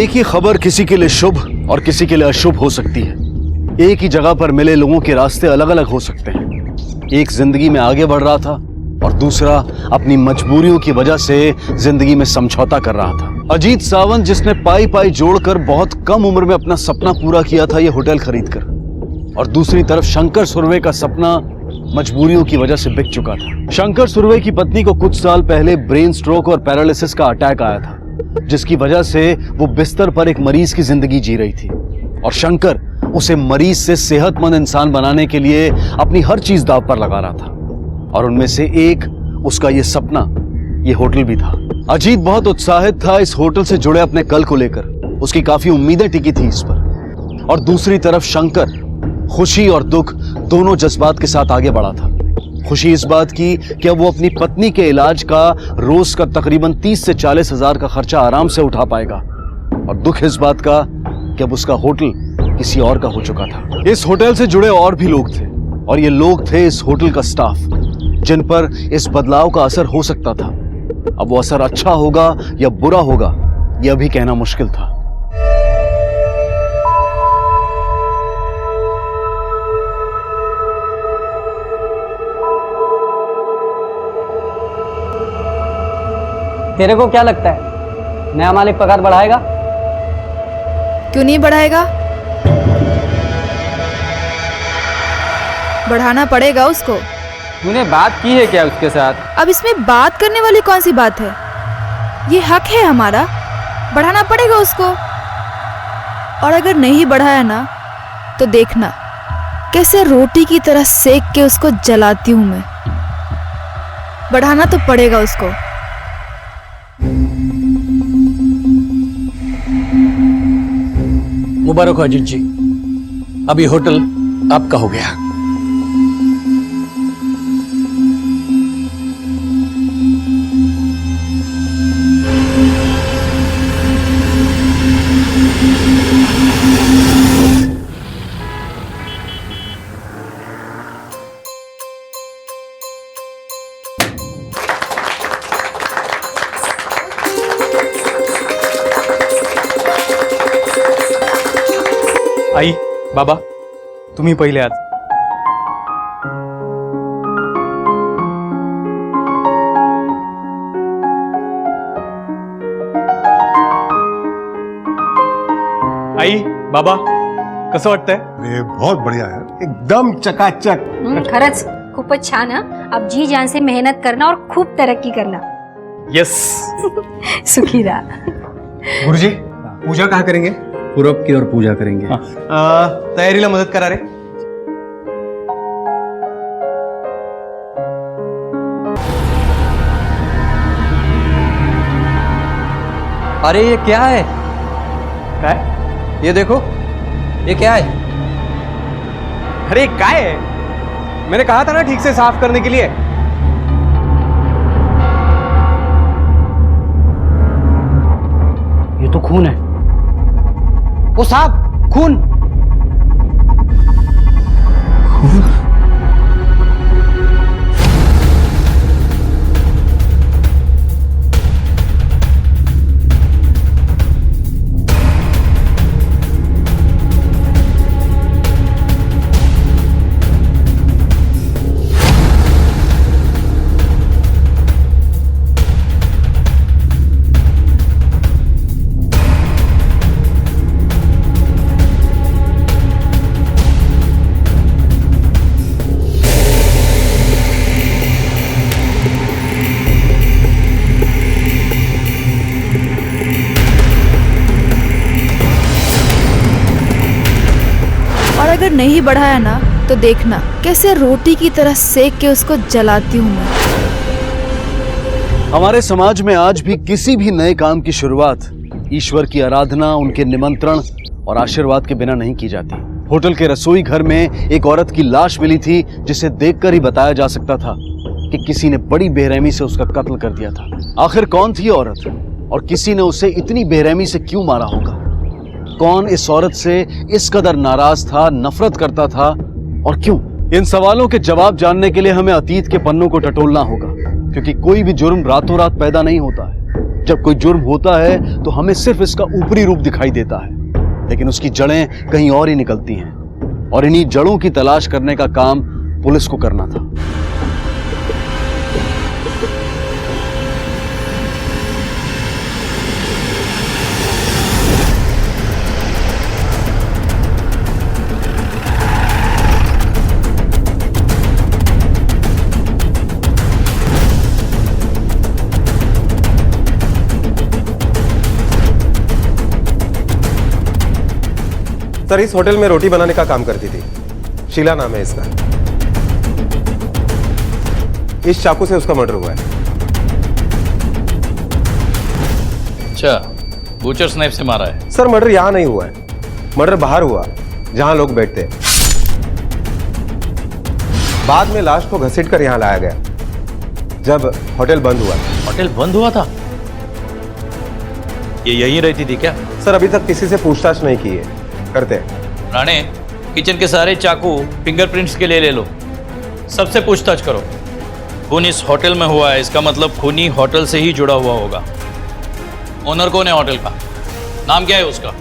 एक ही खबर किसी के लिए शुभ और किसी के लिए अशुभ हो सकती है। एक ही जगह पर मिले लोगों के रास्ते अलग अलग हो सकते हैं। एक जिंदगी में आगे बढ़ रहा था और दूसरा अपनी मजबूरियों की वजह से जिंदगी में समझौता कर रहा था। अजीत सावंत जिसने पाई पाई जोड़कर बहुत कम उम्र में अपना सपना पूरा किया था, ये होटल खरीदकर, और दूसरी तरफ शंकर सुरवे का सपना मजबूरियों की वजह से बिक चुका था। शंकर सुरवे की पत्नी को कुछ साल पहले ब्रेन स्ट्रोक और पैरालिसिस का अटैक आया था, जिसकी वजह से वो बिस्तर पर एक मरीज की जिंदगी जी रही थी और शंकर उसे मरीज से सेहतमंद इंसान बनाने के लिए अपनी हर चीज दांव पर लगा रहा था, और उनमें से एक उसका ये सपना, ये होटल भी था। अजीत बहुत उत्साहित था इस होटल से जुड़े अपने कल को लेकर, उसकी काफी उम्मीदें टिकी थी इस पर। और दूसरी तरफ शंकर खुशी और दुख दोनों जज्बात के साथ आगे बढ़ा था। खुशी इस बात की कि अब वो अपनी पत्नी के इलाज का रोज का तकरीबन 30 से 40 हजार का खर्चा आराम से उठा पाएगा, और दुख इस बात का कि अब उसका होटल किसी और का हो चुका था। इस होटल से जुड़े और भी लोग थे, और ये लोग थे इस होटल का स्टाफ, जिन पर इस बदलाव का असर हो सकता था। अब वो असर अच्छा होगा या बुरा होगा, यह भी कहना मुश्किल था। तेरे को क्या लगता है, नया मालिक पगार बढ़ाएगा? क्यों नहीं बढ़ाएगा? बढ़ाना पड़ेगा उसको। तूने बात की है क्या उसके साथ? अब इसमें बात करने वाली कौन सी बात है? ये हक है हमारा, बढ़ाना पड़ेगा उसको। और अगर नहीं बढ़ाया ना तो देखना कैसे रोटी की तरह सेक के उसको जलाती हूं मैं। बढ़ाना तो पड़ेगा उसको। मुबारक हो अजीत जी, अभी होटल आपका हो गया। आई, बाबा, तुम्ही पहिले आज। आई, बाबा, कसं वाटतंय? अरे बहुत बढ़िया है, एकदम चकाचक। खरंच खूपच छान हा। अब जी जान से मेहनत करना और खूप तरक्की करना। यस। सुखी रहा। गुरुजी, पूजा कहाँ करेंगे? पूरब की ओर पूजा करेंगे। तयारीला मदत करा रे। अरे ये क्या है? क्या है? ये देखो, ये क्या है? अरे काय है? मैंने कहा था ना ठीक से साफ करने के लिए। ये तो खून है। वो साहब, खून। और अगर नहीं बढ़ाया ना तो देखना कैसे रोटी की तरह सेक के उसको जलाती हूं मैं। हमारे समाज में आज भी किसी भी नए काम की शुरुआत ईश्वर की आराधना, उनके निमंत्रण और आशीर्वाद के बिना नहीं की जाती। होटल के रसोई घर में एक औरत की लाश मिली थी, जिसे देखकर ही बताया जा सकता था कि किसी ने बड़ी बेरहमी से उसका कत्ल कर दिया था। आखिर कौन थी औरत, और किसी ने उसे इतनी बेरहमी से क्यों मारा होगा? कौन इस औरत से इस कदर नाराज था, नफरत करता था, और क्यों? इन सवालों के जवाब जानने के लिए हमें अतीत के पन्नों को टटोलना होगा, क्योंकि कोई भी जुर्म रातों रात पैदा नहीं होता है। जब कोई जुर्म होता है तो हमें सिर्फ इसका ऊपरी रूप दिखाई देता है, लेकिन उसकी जड़ें कहीं और ही निकलती हैं, और इन्हीं जड़ों की तलाश करने का काम पुलिस को करना था। सर इस होटल में रोटी बनाने का काम करती थी, शीला नाम है इसका। इस चाकू से उसका मर्डर हुआ है। अच्छा, बूचर्स नाइफ से मारा है। सर मर्डर यहां नहीं हुआ है, मर्डर बाहर हुआ जहां लोग बैठते हैं। बाद में लाश को घसीट कर यहां लाया गया जब होटल बंद हुआ। होटल बंद हुआ था? ये यहीं रहती थी क्या? सर अभी तक किसी से पूछताछ नहीं की है, करते हैं। राणे, किचन के सारे चाकू फिंगरप्रिंट्स के लिए ले लो, सबसे पूछताछ करो। खून इस होटल में हुआ है, इसका मतलब खूनी होटल से ही जुड़ा हुआ होगा। ओनर कौन है होटल का? नाम क्या है उसका?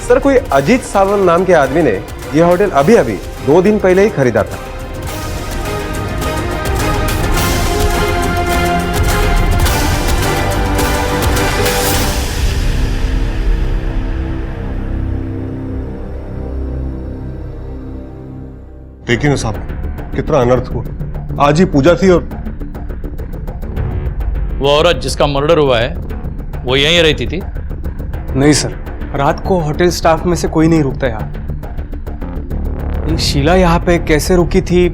सर कोई अजीत सावंत नाम के आदमी ने यह होटल अभी अभी 2 दिन पहले ही खरीदा था। देखिए ना साहब, कितना अनर्थ हुआ। आज ही पूजा थी और वो औरत जिसका मर्डर हुआ है वो यहीं रहती थी? नहीं सर, रात को होटल स्टाफ में से कोई नहीं रुकता यहाँ। ये शीला यहाँ पे कैसे रुकी थी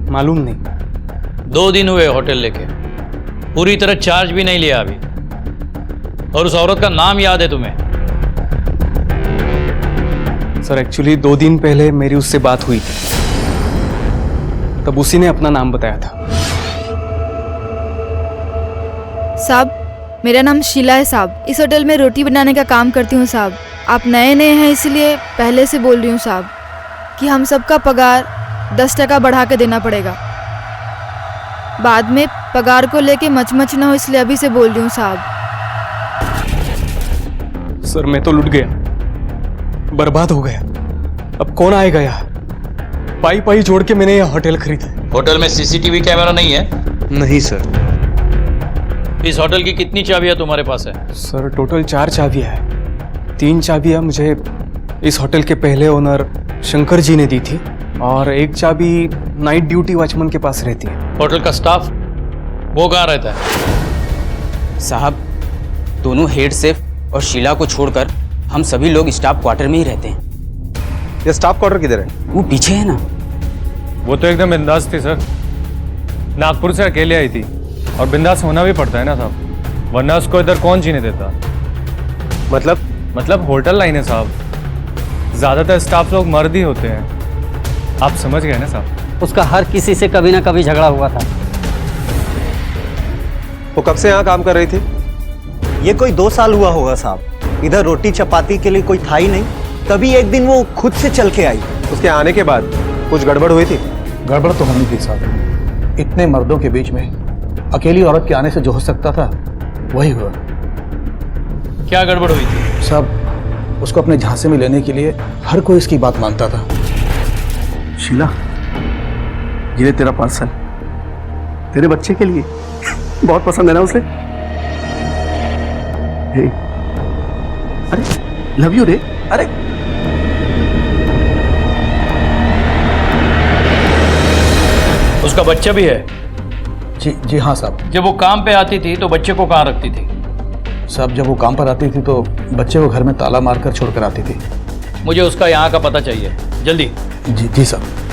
मालूम नहीं। 2 दिन हुए होटल लेके, पूरी तरह चार्ज भी नहीं लिया अभी। और उस औरत का नाम याद है तुम्हें? सर एक्चुअली 2 दिन पहले मेरी उससे बात हुई थी, तब उसी ने अपना नाम बताया था। साहब, मेरा नाम शीला है साहब। इस होटल में रोटी बनाने का काम करती हूँ साहब। आप नए नए हैं इसलिए पहले से बोल रही हूँ साहब कि हम सबका पगार 10% बढ़ा के देना पड़ेगा। बाद में पगार को लेके मचमच ना हो, इसलिए अभी से बोल रही हूँ साहब। सर मैं तो लुट गया, बर्बाद हो गया। अब कौन आएगा यहाँ? पाई पाई जोड़ के मैंने यह होटल खरीदा। होटल में सीसीटीवी कैमरा नहीं है? नहीं सर। इस होटल की कितनी चाबियां तुम्हारे पास है? सर टोटल 4 चाबियां हैं। 3 चाबियां मुझे इस होटल के पहले ओनर शंकर जी ने दी थी, और 1 चाबी नाइट ड्यूटी वॉचमैन के पास रहती है। होटल का स्टाफ वो कहाँ रहता है? साहब, दोनों हेड सेफ और शीला को छोड़कर हम सभी लोग स्टाफ क्वार्टर में ही रहते हैं। ये स्टाफ क्वार्टर किधर है? वो पीछे है ना। वो तो एकदम बिंदास थी सर, नागपुर से अकेले आई थी, और बिंदास होना भी पड़ता है ना साहब, वरना उसको इधर कौन जीने देता। मतलब होटल लाइन है साहब, ज्यादातर स्टाफ लोग मर्द ही होते हैं, आप समझ गए ना साहब। उसका हर किसी से कभी ना कभी झगड़ा हुआ था। वो कब से यहाँ काम कर रही थी? ये कोई 2 साल हुआ होगा साहब। इधर रोटी चपाती के लिए कोई था ही नहीं, तभी एक दिन वो खुद से चल के आई। उसके आने के बाद कुछ गड़बड़ हुई थी? गड़बड़ तो होनी थी साहब, इतने मर्दों के बीच में अकेली औरत के आने से जो हो सकता था वही हुआ। क्या गड़बड़ हुई थी? साहब, उसको अपने झांसे में लेने के लिए हर कोई इसकी बात मानता था। शीला, ये तेरा पार्सल, तेरे बच्चे के लिए। बहुत पसंद है ना उसे? हे, अरे लव यू रे। अरे उसका बच्चा भी है? जी हाँ साहब। जब वो काम पे आती थी तो बच्चे को कहाँ रखती थी? साहब, जब वो काम पर आती थी तो बच्चे को घर में ताला मारकर छोड़कर आती थी। मुझे उसका यहाँ का पता चाहिए, जल्दी। जी साहब।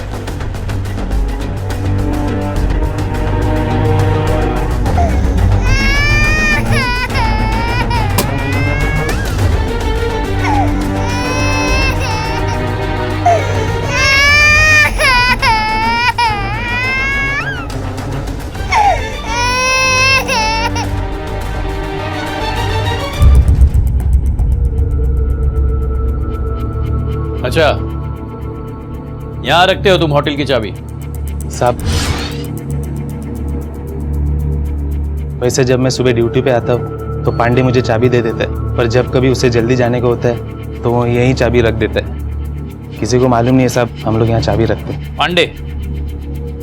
अच्छा, यहां रखते हो तुम होटल की चाबी? साहब, वैसे जब मैं सुबह ड्यूटी पे आता हूँ तो पांडे मुझे चाबी दे देता है, पर जब कभी उसे जल्दी जाने को होता है तो वो यहीं चाबी रख देता है। किसी को मालूम नहीं है साहब, हम लोग यहाँ चाबी रखते हैं। पांडे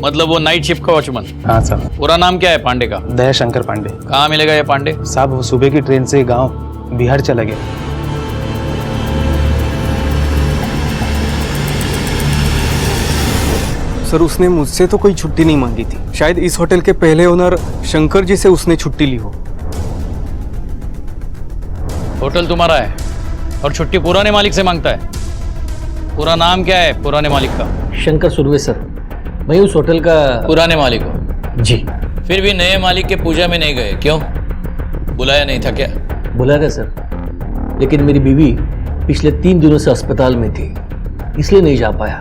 मतलब वो नाइट शिफ्ट का वॉचमैन? हाँ साहब। पूरा नाम क्या है पांडे का? दयाशंकर पांडे। कहाँ मिलेगा ये पांडे? साहब वो सुबह की ट्रेन से गांव बिहार चला गया। सर उसने मुझसे तो कोई छुट्टी नहीं मांगी थी, शायद इस होटल के पहले ओनर शंकर जी से उसने छुट्टी ली हो। होटल तुम्हारा है और छुट्टी पुराने मालिक से मांगता है। पूरा नाम क्या है पुराने मालिक का? शंकर सुरवे सर, मैं उस होटल का पुराने मालिक हो? जी। फिर भी नए मालिक के पूजा में नहीं गए क्यों? बुलाया नहीं था क्या? बुलाया था सर, लेकिन मेरी बीवी पिछले 3 दिनों से अस्पताल में थी, इसलिए नहीं जा पाया।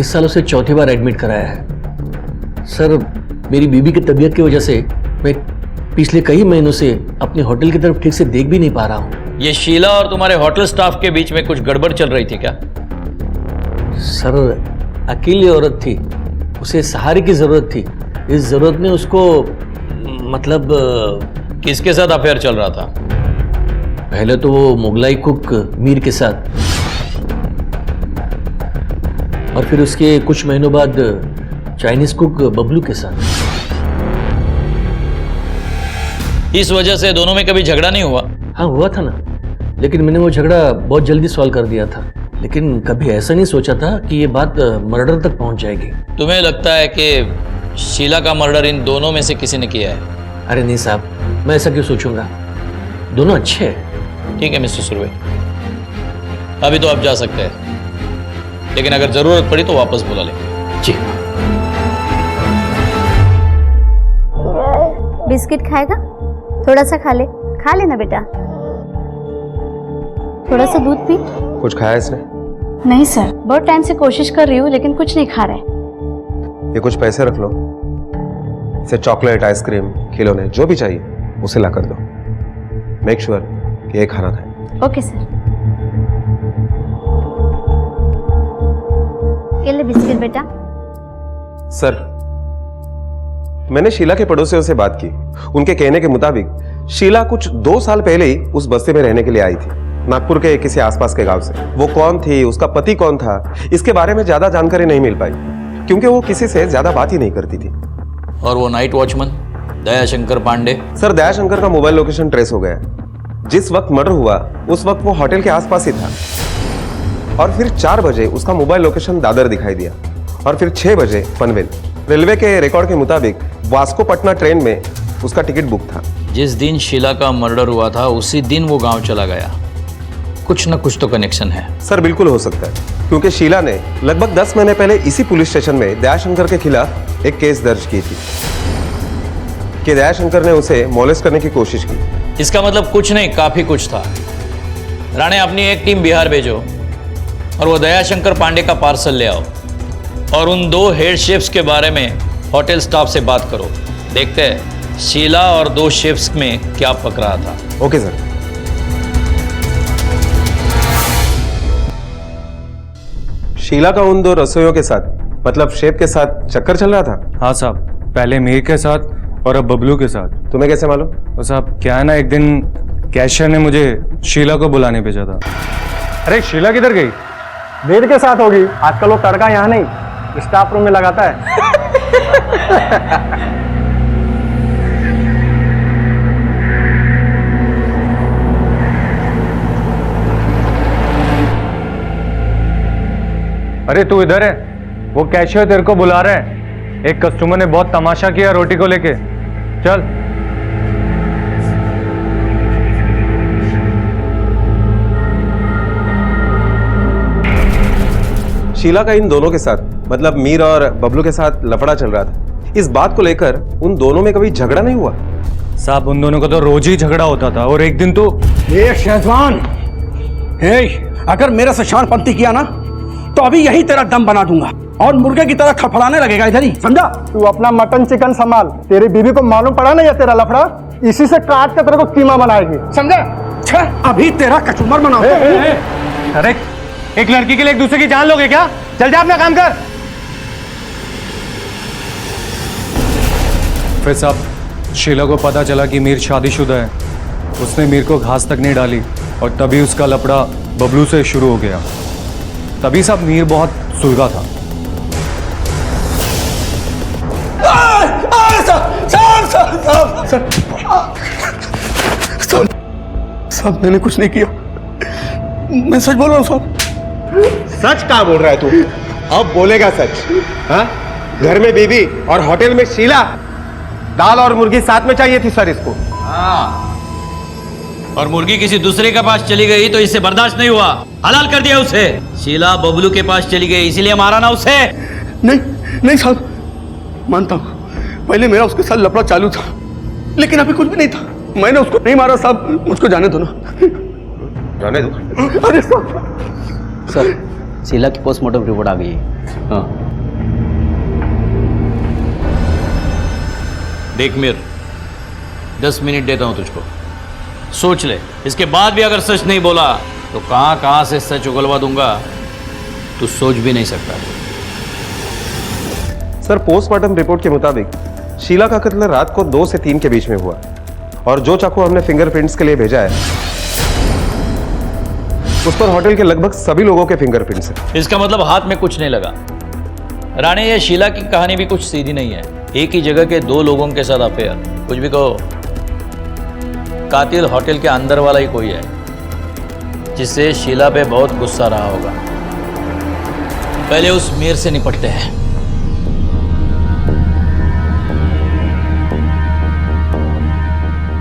इस साल उसे 4थी बार एडमिट कराया है। सर मेरी बीवी की तबीयत की वजह से मैं पिछले कई महीनों से अपने होटल की तरफ ठीक से देख भी नहीं पा रहा हूँ। ये शीला और तुम्हारे होटल स्टाफ के बीच में कुछ गड़बड़ चल रही थी क्या? सर अकेली औरत थी, उसे सहारे की जरूरत थी। इस जरूरत ने उसको मतलब किसके साथ अफेयर चल रहा था? पहले तो वो मुगलाई कुक मीर के साथ, और फिर उसके कुछ महीनों बाद चाइनीज कुक बबलू के साथ। इस वजह से दोनों में कभी झगड़ा नहीं हुआ? हाँ हुआ था ना, लेकिन मैंने वो झगड़ा बहुत जल्दी सॉल्व कर दिया था। लेकिन कभी ऐसा नहीं सोचा था कि ये बात मर्डर तक पहुंच जाएगी। तुम्हें लगता है कि शीला का मर्डर इन दोनों में से किसी ने किया है? अरे नहीं साहब, मैं ऐसा क्यों सोचूंगा, दोनों अच्छे हैं। ठीक है मिस्टर सुरवे, अभी तो आप जा सकते हैं, लेकिन अगर जरूरत पड़ी तो वापस बुला लेंगे। जी। बिस्किट खाएगा? थोड़ा सा खा ले, खा लेना बेटा। थोड़ा सा दूध पी। कुछ खाया इसने? नहीं सर, बहुत टाइम से कोशिश कर रही हूँ लेकिन कुछ नहीं खा रहे। ये कुछ पैसे रख लो, इसे चॉकलेट, आइसक्रीम, खिलौने जो भी चाहिए उसे ला कर दो। मेक श्योर कि ये खाना खाए। Okay sir. ये ले बिस्किट बेटा। सर मैंने शीला के पड़ोसियों से बात की। उनके कहने के मुताबिक शीला कुछ 2 साल पहले ही उस बस्ती में रहने के लिए आई थी, नागपुर के किसी आसपास के गांव से। वो कौन थी, उसका पति कौन था, इसके बारे में ज्यादा जानकारी नहीं मिल पाई, क्योंकि वो किसी से ज्यादा बात ही नहीं करती थी। और वो night watchman Dayashankar Pandey? Sir Dayashankar का मोबाइल लोकेशन ट्रेस हो गया। जिस वक्त मर्डर हुआ उस वक्त वो होटल के आसपास ही था, और फिर 4 बजे उसका मोबाइल लोकेशन दादर दिखाई दिया, और फिर 6 बजे पनवेल। रेलवे के रिकॉर्ड के मुताबिक वास्को पटना ट्रेन में उसका टिकट बुक था। जिस दिन शीला का मर्डर हुआ था उसी दिन वो गांव चला गया। कुछ न कुछ तो कनेक्शन है। सर बिल्कुल हो सकता है, क्योंकि शीला ने लगभग 10 महीने पहले इसी पुलिस स्टेशन में दयाशंकर के खिलाफ एक केस दर्ज की थी कि दयाशंकर ने उसे मॉलेस्ट करने की कोशिश की। इसका मतलब कुछ नहीं, काफी कुछ था। राणे अपनी एक टीम बिहार भेजो और वो दयाशंकर पांडे का पार्सल ले आओ, और उन 2 हेड शेफ्स के बारे में होटल स्टाफ से बात करो। देखते हैं शीला और 2 शेफ्स में क्या पक रहा था। Okay sir. शीला का उन 2 रसोइयों के साथ, मतलब शेफ के साथ चक्कर चल रहा था? हाँ साहब, पहले मीर के साथ और अब बबलू के साथ। तुम्हें कैसे मालूम? तो साहब क्या है ना, एक दिन कैशियर ने मुझे शीला को बुलाने भेजा था। अरे शीला किधर गई? वेद के साथ होगी, आजकल वो तड़का यहाँ नहीं स्टाफ रूम में लगाता है। अरे तू इधर है, वो कैशियर तेरे को बुला रहे हैं। एक कस्टमर ने बहुत तमाशा किया रोटी को लेके, चल। शीला का इन दोनों के साथ, मतलब मीर और बबलू के साथ लफड़ा चल रहा था। इस बात को लेकर उन दोनों में कभी झगड़ा नहीं हुआ? साहब उन दोनों को तो रोज ही झगड़ा होता था, और एक दिन तो ये शेजवान, अगर मेरे से शानपंती किया ना तो अभी यही तेरा दम बना दूंगा और मुर्गे की तरह थड़फड़ाने लगेगा इधर ही, समझा? तू अपना मटन चिकन संभाल, तेरी बीवी को मालूम पड़ा ना ये तेरा लफड़ा, इसी से काट के तेरे को कीमा बनाएगी, समझा? अभी तेरा कचूमर बनाओ। अरे एक लड़की के लिए एक दूसरे की जान लोगे क्या? चल जा अपना काम कर। फिर साहब शीला को पता चला कि मीर शादीशुदा है, उसने मीर को घास तक नहीं डाली और तभी उसका लफड़ा बबलू से शुरू हो गया। तभी साहब मीर बहुत सुलगा था। साहब मैंने कुछ नहीं किया, मैं सच बोल रहा हूँ साहब। सच क्या बोल रहा है तू? अब बोलेगा सच? हाँ, घर में बीबी और होटल में शीला, दाल और मुर्गी साथ में चाहिए थी सर इसको। हाँ, और मुर्गी किसी दूसरे के पास चली गई तो इससे बर्दाश्त नहीं हुआ, हलाल कर दिया उसे। शीला बबलू के पास चली गई इसीलिए मारा ना उसे। नहीं नहीं साहब, मानता हूँ पहले मेरा उसके साथ लफड़ा चालू था, लेकिन अभी कुछ भी नहीं था। मैंने उसको नहीं मारा साहब, मुझको जाने दो ना। जाने दो। अरे साहब। सर, शीला की पोस्टमार्टम रिपोर्ट आ गई है। हाँ। देख मीर, 10 मिनट देता हूं तुझको, सोच ले। इसके बाद भी अगर सच नहीं बोला तो कहां कहां से सच उगलवा दूंगा तू सोच भी नहीं सकता। सर, पोस्टमार्टम रिपोर्ट के मुताबिक शीला का कत्ल रात को 2 से 3 के बीच में हुआ और जो चाकू हमने फिंगरप्रिंट्स के लिए भेजा है उस पर होटल के लगभग सभी लोगों के फिंगरप्रिंट्स हैं। इसका मतलब हाथ में कुछ नहीं लगा। राणे, ये शीला की कहानी भी कुछ सीधी नहीं है। एक ही जगह के 2 लोगों के साथ अफेयर, कुछ भी कहो, कातिल होटल के अंदर वाला ही कोई है जिससे शीला पे बहुत गुस्सा रहा होगा। पहले उस मीर से निपटते हैं।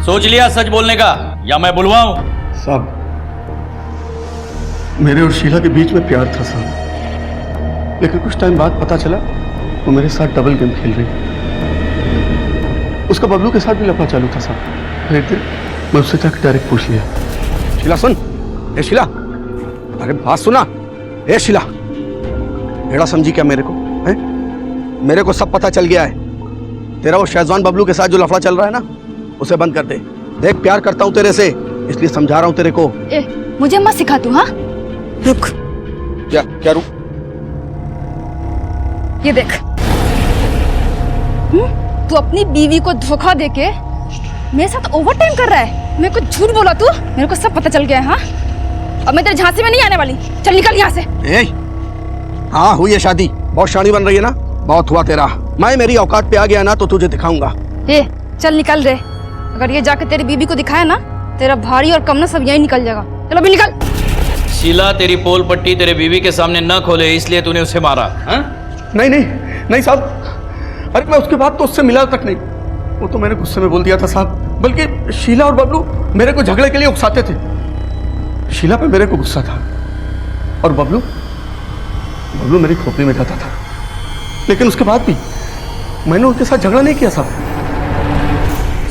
सोच लिया सच बोलने का या मैं बुलवाऊं? साहब, मेरे और शीला के बीच में प्यार था साहब, लेकिन कुछ टाइम बाद पता चला वो मेरे साथ डबल गेम खेल रही। उसका बबलू के साथ भी लफड़ा चालू था साहब। फिर एक दिन मैं उससे जाकर डायरेक्ट पूछ लिया, शीला सुन, ए शीला, अरे बात सुना, ए शीला, हेड़ा समझी क्या मेरे को? है? मेरे को सब पता चल गया है। तेरा वो शेजवान बबलू के साथ जो लफड़ा चल रहा है ना, उसे बंद कर दे। देख, प्यार करता हूं तेरे से, इसलिए समझा रहा हूं तेरे को। मुझे मत सिखा तू। हाँ, रुक। क्या रुक? ये देख, तू अपनी बीवी को धोखा देके मेरे साथ ओवर टाइम कर रहा है। मेरे को झूठ बोला तू, मेरे को सब पता चल गया है। हाँ, अब मैं तेरे झांसे में नहीं आने वाली। चल निकल यहाँ से। हाँ, हुई है शादी, बहुत शानी बन रही है ना, बहुत हुआ तेरा। मैं मेरी औकात पे आ गया ना तो तुझे दिखाऊंगा। चल निकल रे, अगर ये जाके तेरी बीबी को दिखाया ना, तेरा भारी और कम ना सब यही निकल जाएगा। चलो अभी निकल। शीला तेरी पोल पट्टी तेरे बीवी के सामने न खोले इसलिए तूने उसे मारा? नहीं नहीं नहीं साहब, अरे मैं उसके बाद तो उससे मिला तक नहीं। वो तो मैंने गुस्से में बोल दिया था साहब। बल्कि शीला और बबलू मेरे को झगड़े के लिए उकसाते थे। शीला पे मेरे को गुस्सा था और बबलू मेरी खोपड़ी में जाता था, लेकिन उसके बाद भी मैंने उनके साथ झगड़ा नहीं किया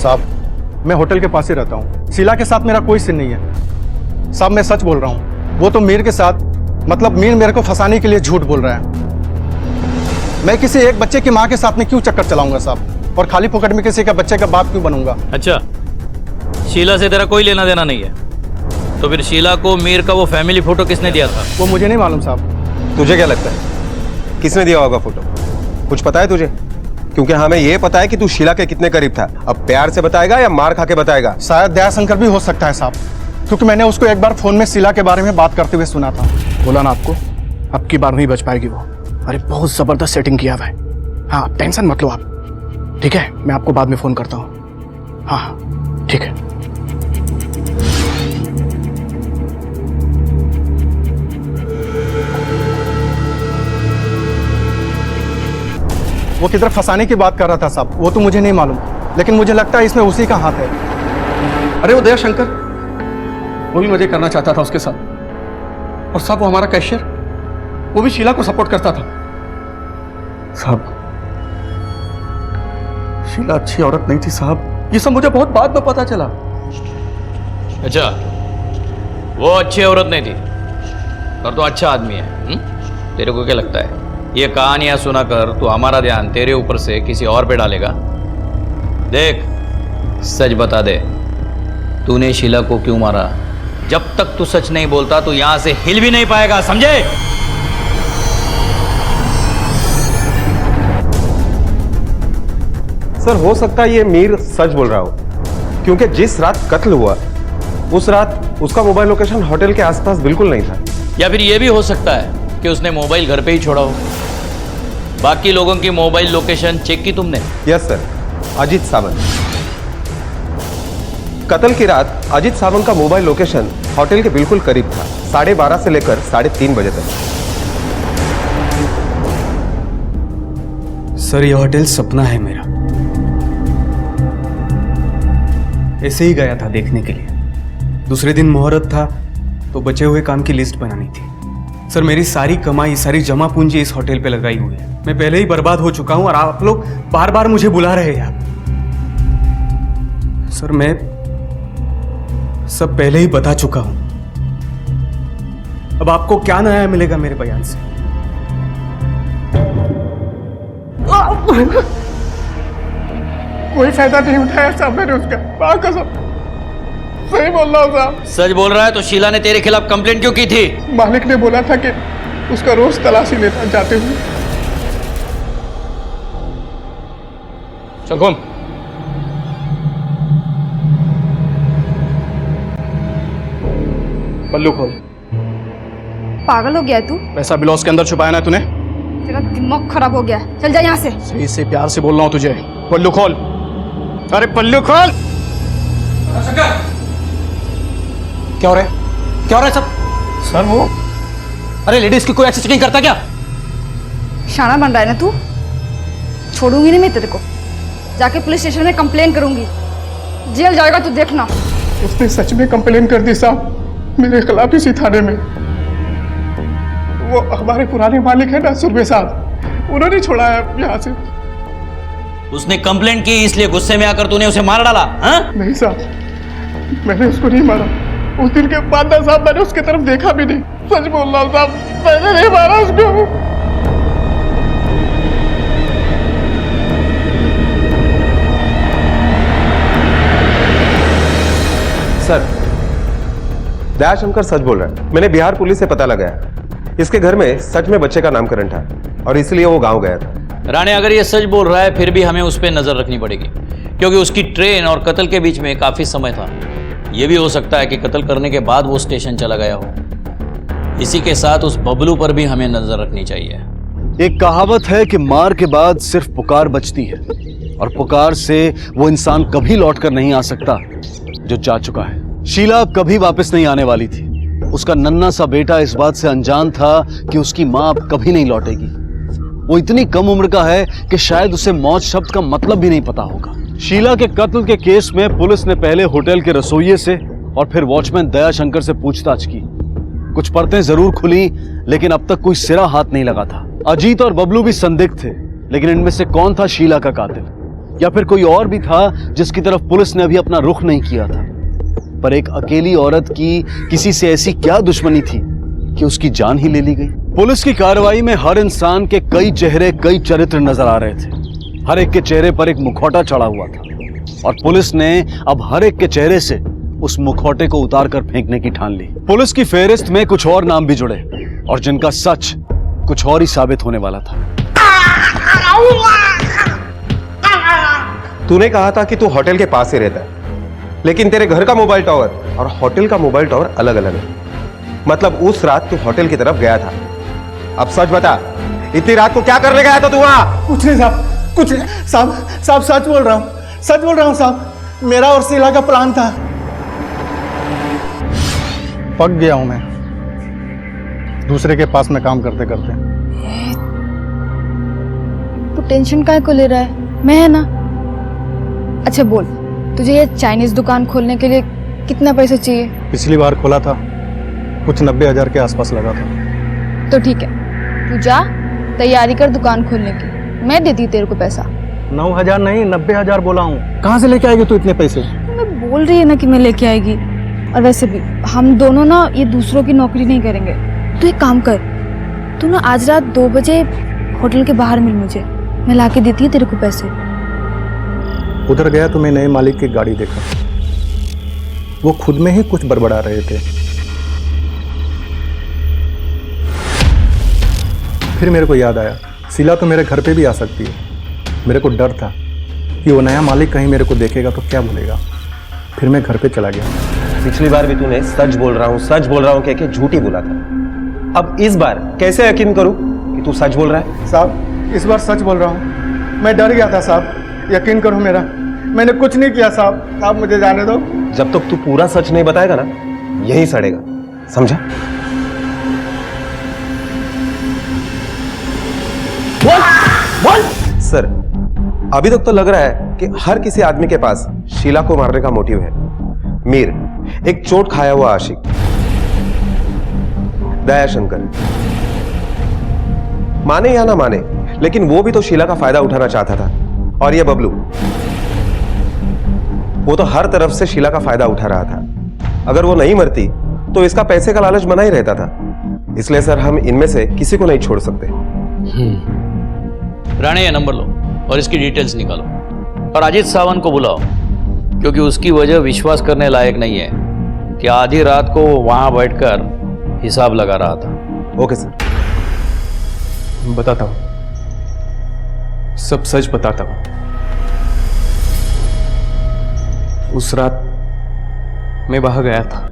साहब, मैं होटल के पास ही रहता हूँ। शीला के साथ मेरा कोई सीन नहीं है साहब, मैं सच बोल रहा हूँ। वो तो मीर के साथ, मतलब मीर मेरे को फंसाने के लिए झूठ बोल रहा है। मैं किसी एक बच्चे की माँ के साथ में क्यों चक्कर चलाऊंगा साहब, और खाली पॉकेट में किसी का बच्चे का बाप क्यों बनूंगा? अच्छा, शीला से तेरा कोई लेना देना नहीं है तो फिर शीला को मीर का वो फैमिली फोटो किसने दिया था? वो मुझे नहीं मालूम साहब। तुझे क्या लगता है किसने दिया होगा फोटो? कुछ पता है तुझे? क्योंकि हमें ये पता है कि तू शीला के कितने करीब था। अब प्यार से बताएगा या मार खा के बताएगा? शायद दयाशंकर भी हो सकता है साहब, क्योंकि मैंने उसको एक बार फोन में शीला के बारे में बात करते हुए सुना था। बोला ना आपको, अब की बार नहीं बच पाएगी वो। अरे बहुत जबरदस्त सेटिंग किया हुआ है। हाँ, टेंशन मत लो आप, ठीक है? मैं आपको बाद में फोन करता हूँ। हाँ ठीक है। वो किधर फंसाने की बात कर रहा था साहब, वो तो मुझे नहीं मालूम, लेकिन मुझे लगता है इसमें उसी का हाथ है। अरे वो दयाशंकर, वो भी मजे करना चाहता था उसके साथ। और साहब वो हमारा कैशियर, वो भी शीला को सपोर्ट करता था। साहब शीला अच्छी औरत नहीं थी साहब, ये सब मुझे बहुत बाद में पता चला। अच्छा, वो अच्छी औरत नहीं थी और तो अच्छा आदमी है। तेरे को क्या लगता है ये कहानियां सुनाकर तू हमारा ध्यान तेरे ऊपर से किसी और पे डालेगा? देख, सच बता दे, तूने शीला को क्यों मारा? जब तक तू सच नहीं बोलता तो यहां से हिल भी नहीं पाएगा, समझे? सर, हो सकता है ये मीर सच बोल रहा हो, क्योंकि जिस रात कत्ल हुआ उस रात उसका मोबाइल लोकेशन होटल के आसपास बिल्कुल नहीं था। या फिर ये भी हो सकता है कि उसने मोबाइल घर पे ही छोड़ा हो। बाकी लोगों की मोबाइल लोकेशन चेक की तुमने? Yes sir, Ajit Sawant. कत्ल की रात अजीत सावंत का मोबाइल लोकेशन होटल के बिल्कुल करीब था, 12:30 से लेकर 3:30 बजे तक। सर ये होटल सपना है मेरा, ऐसे ही गया था देखने के लिए। दूसरे दिन मुहूर्त था तो बचे हुए काम की लिस्ट बनानी थी। सर मेरी सारी कमाई, सारी जमा पूंजी इस होटल पे लगाई हुई है। मैं पहले ही बर्बाद हो चुका हूं और आप लोग बार बार मुझे बुला रहे हैं। सर मैं सब पहले ही बता चुका हूं। अब आपको क्या नया मिलेगा मेरे बयान से? कोई फायदा नहीं उठाया साहब मैंने उसका, मां कसम सही बोल रहा हूँ साहब। सच बोल रहा है तो शीला ने तेरे खिलाफ कंप्लेंट क्यों की थी? मालिक ने बोला था कि उसका रोज तलाशी लेता जाते हुए। चल कौन? पल्लू खोल। पागल हो गया है तू? पैसा ब्लाउज के अंदर छुपाया ना तूने? तेरा दिमाग खराब हो गया, चल जा यहाँ से। सही से प्यार से बोल रहा हूँ तुझे, पल्लू खोल। अरे पल्लू खोल। क्या हो रहा है? क्या हो रहा है सब? सर वो, अरे लेडीज की कोई एक्सेस नहीं करता क्या? शाना बन रहा है ना तू? छोड़ूंगी नहीं मैं तेरे को, जाके पुलिस स्टेशन में कंप्लेन करूंगी, जेल जाएगा तू देखना। उसने सच में कंप्लेन कर दी साहब मेरे खिलाफ इसी थाने में। वो हमारे पुराने मालिक है ना सुरभि साहब, उन्होंने छोड़ा है यहाँ से। उसने कंप्लेंट की इसलिए गुस्से में आकर तूने उसे मार डाला? हाँ? नहीं साहब, मैंने उसको नहीं मारा। उस दिन के बाद ना साहब मैंने उसकी तरफ देखा भी नहीं। सच बोल रहा हूँ साहब, मैंने नहीं मारा उसको। सर दयाशंकर सच बोल रहा है। मैंने बिहार पुलिस से पता लगाया, इसके घर में सच में बच्चे का नामकरण था और इसलिए वो गांव गया था। राणे अगर ये सच बोल रहा है फिर भी हमें उस पर नजर रखनी पड़ेगी, क्योंकि उसकी ट्रेन और कत्ल के बीच में काफी समय था। यह भी हो सकता है कि कत्ल करने के बाद वो स्टेशन चला गया हो। इसी के साथ उस बबलू पर भी हमें नजर रखनी चाहिए। एक कहावत है कि मार के बाद सिर्फ पुकार बचती है, और पुकार से वो इंसान कभी लौटकर नहीं आ सकता जो जा चुका है। शीला अब कभी वापस नहीं आने वाली थी। उसका नन्हा सा बेटा इस बात से अनजान था कि उसकी मां अब कभी नहीं लौटेगी। वो इतनी कम उम्र का है कि शायद उसे मौत शब्द का मतलब भी नहीं पता होगा। शीला के कत्ल के केस में पुलिस ने पहले होटल के रसोइये से और फिर वॉचमैन दयाशंकर से पूछताछ की। कुछ परतें जरूर खुली, लेकिन अब तक कोई सिरा हाथ नहीं लगा था। अजीत और बबलू भी संदिग्ध थे, लेकिन इनमें से कौन था शीला का कातिल, या फिर कोई और भी था जिसकी तरफ पुलिस ने अभी अपना रुख नहीं किया था। पर एक अकेली औरत की किसी से ऐसी क्या दुश्मनी थी कि उसकी जान ही ले ली गई। पुलिस की कार्रवाई में हर इंसान के कई चेहरे, कई चरित्र नजर आ रहे थे। हर एक के चेहरे पर एक मुखौटा चढ़ा हुआ था, और पुलिस ने अब हर एक के चेहरे से उस मुखौटे को उतार कर फेंकने की ठान ली। पुलिस की फेहरिस्त में कुछ और नाम भी जुड़े, और जिनका सच कुछ और ही साबित होने वाला था। तूने कहा था कि तू होटल के पास ही रहता है, लेकिन तेरे घर का मोबाइल टावर और होटल का मोबाइल टावर अलग अलग है। मतलब उस रात तू होटल की तरफ गया था। अब सच बता, इतनी रात को क्या करने गया था तू वहां? कुछ नहीं साहब, कुछ नहीं साहब, सच बोल रहा हूँ, सच बोल रहा हूँ साहब। मेरा और शीला का प्लान था। पक गया हूं मैं दूसरे के पास में काम करते करते। तू टेंशन काहे को ले रहा है? मैं है ना। अच्छा बोल, तुझे ये चाइनीज दुकान खोलने के लिए कितना पैसा चाहिए? पिछली बार खोला था, कुछ 90,000 के आसपास लगा था। तो ठीक है, तू जा तैयारी कर दुकान खोलने की, मैं देती तेरे को पैसा। 9,000 नहीं, 90,000 बोला हूँ। कहाँ से लेके आएगी तू इतने पैसे? मैं बोल रही है ना कि मैं लेके आएगी। और वैसे भी हम दोनों ना ये दूसरों की नौकरी नहीं करेंगे। तू एक काम कर, तू ना आज रात 2 बजे होटल के बाहर मिल मुझे, मैं लाके देती है तेरे को पैसे। उधर गया तो मैं नए मालिक की गाड़ी देखा, वो खुद में ही कुछ बड़बड़ा रहे थे। फिर मेरे को याद आया, शीला तो मेरे घर पे भी आ सकती है। मेरे को डर था कि वो नया मालिक कहीं मेरे को देखेगा तो क्या बोलेगा। फिर मैं घर पे चला गया। पिछली बार भी तूने सच बोल रहा हूँ कह के झूठी बोला था। अब इस बार कैसे यकीन करूं कि तू सच बोल रहा है? साहब इस बार सच बोल रहा हूँ, मैं डर गया था साहब, यकीन करो मेरा, मैंने कुछ नहीं किया साहब, आप मुझे जाने दो। जब तक तू पूरा सच नहीं बताएगा ना, यही सड़ेगा, समझा? बोल। सर, अभी तक तो लग रहा है कि हर किसी आदमी के पास शीला को मारने का मोटिव है। मीर, एक चोट खाया हुआ आशिक, दयाशंकर, माने या ना माने, लेकिन वो भी तो शीला का फायदा उठाना चाहता था। और ये बबलू, वो तो हर तरफ से शीला का फायदा उठा रहा था। अगर वो नहीं मरती तो इसका पैसे का लालच बना ही रहता था। इसलिए सर, हम इनमें से किसी को नहीं छोड़ सकते। राणे, ये नंबर लो और इसकी डिटेल्स निकालो और अजीत सावंत को बुलाओ, क्योंकि उसकी वजह विश्वास करने लायक नहीं है कि आधी रात को वो वहां बैठकर हिसाब लगा रहा था। Okay sir. बताता हूँ, सब सच बताता हूँ। उस रात मैं वहां गया था।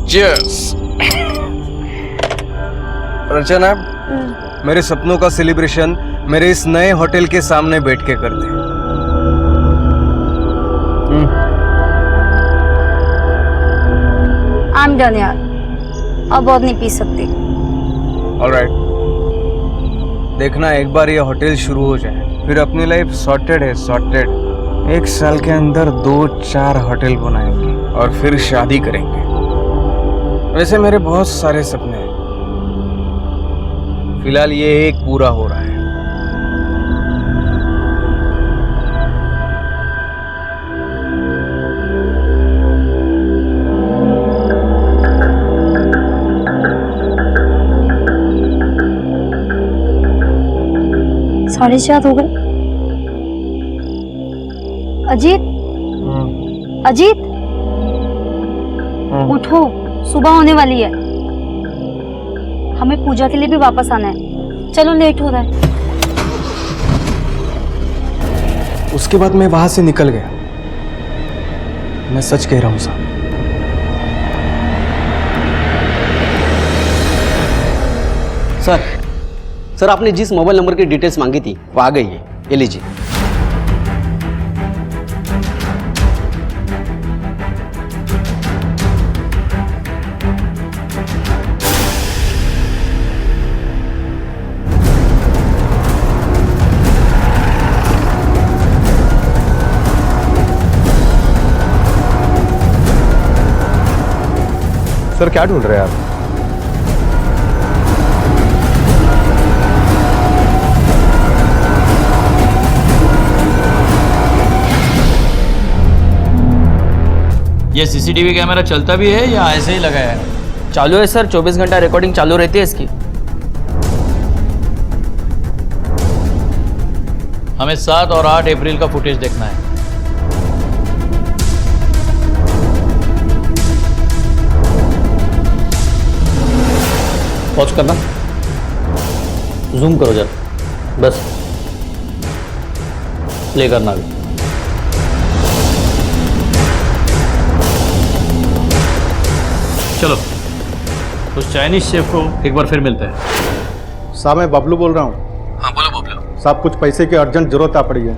Cheers! रचना, मेरे सपनों का सेलिब्रेशन मेरे इस नए होटल के सामने बैठ के करते। I'm done यार, अब और नहीं पी सकती। ऑलराइट, देखना एक बार ये होटल शुरू हो जाए, फिर अपनी लाइफ सॉर्टेड है, सॉर्टेड। 1 साल के अंदर 2-4 होटल बनाएंगे और फिर शादी करेंगे। वैसे मेरे बहुत सारे सपने हैं, फिलहाल ये एक पूरा हो रहा है। साढ़े 4 हो गए। अजीत, अजीत, उठो, सुबह होने वाली है। हमें पूजा के लिए भी वापस आना है, चलो लेट हो रहा है। उसके बाद मैं वहां से निकल गया। मैं सच कह रहा हूं साहब। सर, आपने जिस मोबाइल नंबर की डिटेल्स मांगी थी वो आ गई है, ये लीजिए। सर, क्या ढूंढ रहे हैं आप? ये सीसीटीवी कैमरा चलता भी है या ऐसे ही लगा है? चालू है सर, 24 घंटा रिकॉर्डिंग चालू रहती है इसकी। हमें 7 और 8 अप्रैल का फुटेज देखना है। पॉज करना, जूम करो जरा, बस प्ले करना भी। चलो, उस चाइनीज शेफ को एक बार फिर मिलते हैं। साहब, मैं बबलू बोल रहा हूँ। हाँ बोलो बबलू। साहब, कुछ पैसे की अर्जेंट जरूरत आ पड़ी है।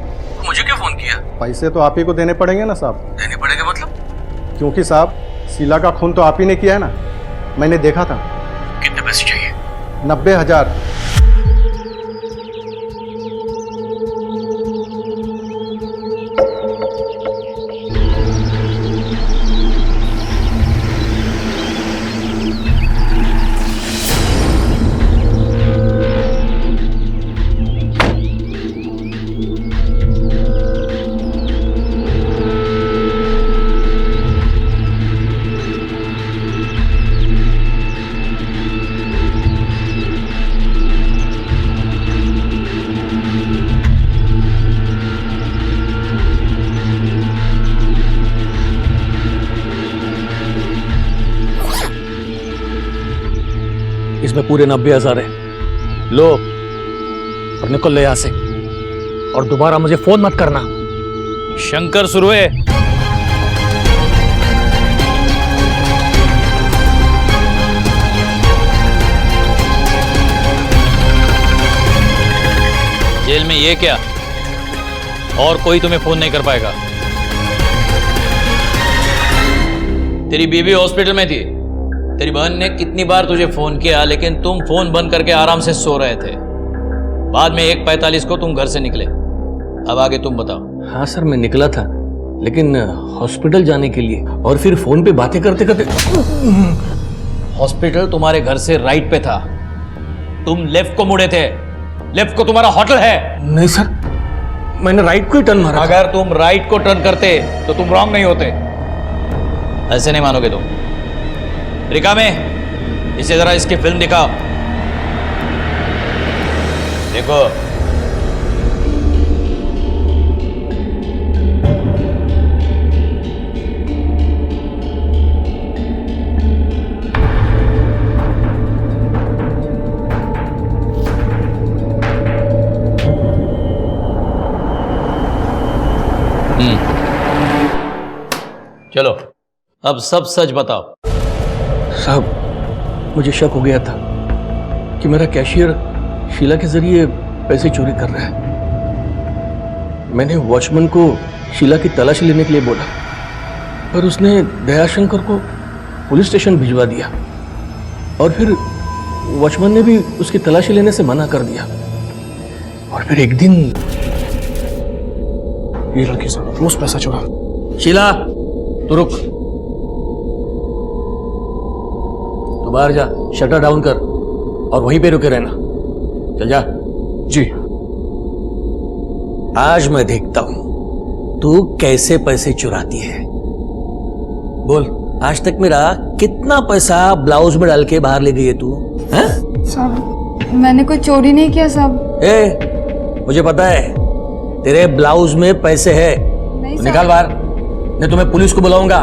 मुझे क्यों फोन किया? पैसे तो आप ही को देने पड़ेंगे ना साहब। देने पड़ेगा मतलब? क्योंकि साहब, शीला का खून तो आप ही ने किया है ना, मैंने देखा था। कितने पैसे चाहिए? 90,000। इसमें पूरे 90,000 है, लो और निकल ले यहाँ से, और दोबारा मुझे फोन मत करना। शंकर सुरवे, में ये क्या, और कोई तुम्हें फोन नहीं कर पाएगा। तेरी बीवी हॉस्पिटल में थी, तेरी बहन ने कितनी बार तुझे फोन किया, लेकिन तुम फोन बंद करके आराम से सो रहे थे। बाद में 1:45 को तुम घर से निकले। अब आगे तुम बताओ। हाँ सर, मैं निकला था, लेकिन हॉस्पिटल जाने के लिए, और फिर फोन पे बातें करते करते। हॉस्पिटल तुम्हारे घर से राइट पे था, तुम लेफ्ट को मुड़े थे। लेफ्ट को तुम्हारा होटल है। नहीं सर, मैंने राइट को ही टर्न मारा। अगर तुम राइट को टर्न करते तो तुम रॉन्ग नहीं होते। ऐसे नहीं मानोगे तुम। रिका में इसे जरा इसकी फिल्म दिखाओ। देखो, चलो अब सब सच बताओ। साहब, मुझे शक हो गया था कि मेरा कैशियर शीला के जरिए पैसे चोरी कर रहा है। मैंने वॉचमैन को शीला की तलाशी लेने के लिए बोला, पर उसने दयाशंकर को पुलिस स्टेशन भिजवा दिया, और फिर वॉचमैन ने भी उसकी तलाशी लेने से मना कर दिया। और फिर एक दिन ये लड़की सब रोज पैसा चुरा। शीला, तू रुक, तू बाहर जा, शटर डाउन कर और वहीं पे रुके रहना। चल जा। जी। आज मैं देखता हूं तू कैसे पैसे चुराती है। बोल, आज तक मेरा कितना पैसा ब्लाउज में डाल के बाहर ले गई है तू? हैं? साहब, मैंने कोई चोरी नहीं किया साहब। मुझे पता है तेरे ब्लाउज में पैसे है। तो निकाल बाहर, नहीं तो मैं पुलिस को बुलाऊंगा।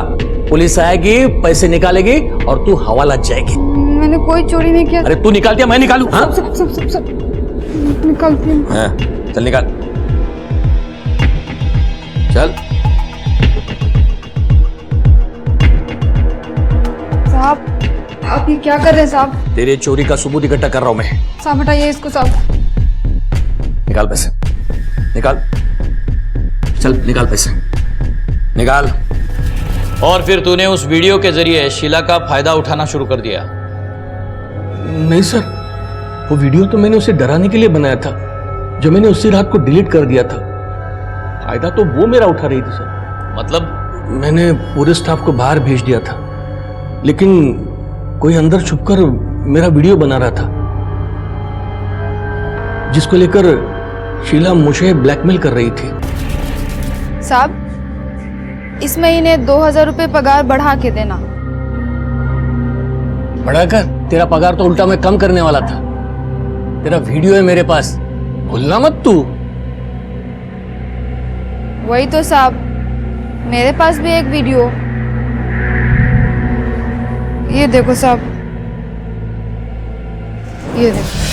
पुलिस आएगी, पैसे निकालेगी और तू हवालात जाएगी। मैंने कोई चोरी नहीं किया। अरे तू निकालती है, मैं निकालू? हाँ? सब निकालती हूँ। हाँ, चल निकाल, चल। साहब, आप ये क्या कर रहे हैं साहब? तेरे चोरी का सबूत इकट्ठा कर रहा हूं मैं। साहब हटाइए इसको साहब। निकाल पैसे, निकाल, चल निकाल पैसे, निकाल। और फिर तूने उस वीडियो के जरिए शीला का फायदा उठाना शुरू कर दिया। नहीं सर, वो वीडियो तो मैंने उसे डराने के लिए बनाया था, जो मैंने उसी रात को डिलीट कर दिया था। फायदा तो वो मेरा उठा रही थी सर। मतलब? मैंने पूरे स्टाफ को बाहर भेज दिया था, लेकिन कोई अंदर छुपकर मेरा वीडियो बना रहा था, जिसको लेकर शीला मुझे ब्लैकमेल कर रही थी। साहब, इस महीने 2000 रुपए पगार बढ़ा के देना। बढ़ाकर? तेरा पगार तो उल्टा मैं कम करने वाला था। तेरा वीडियो है मेरे पास, भूलना मत तू। वही तो साहब, मेरे पास भी एक वीडियो। ये देखो साहब, ये देखो।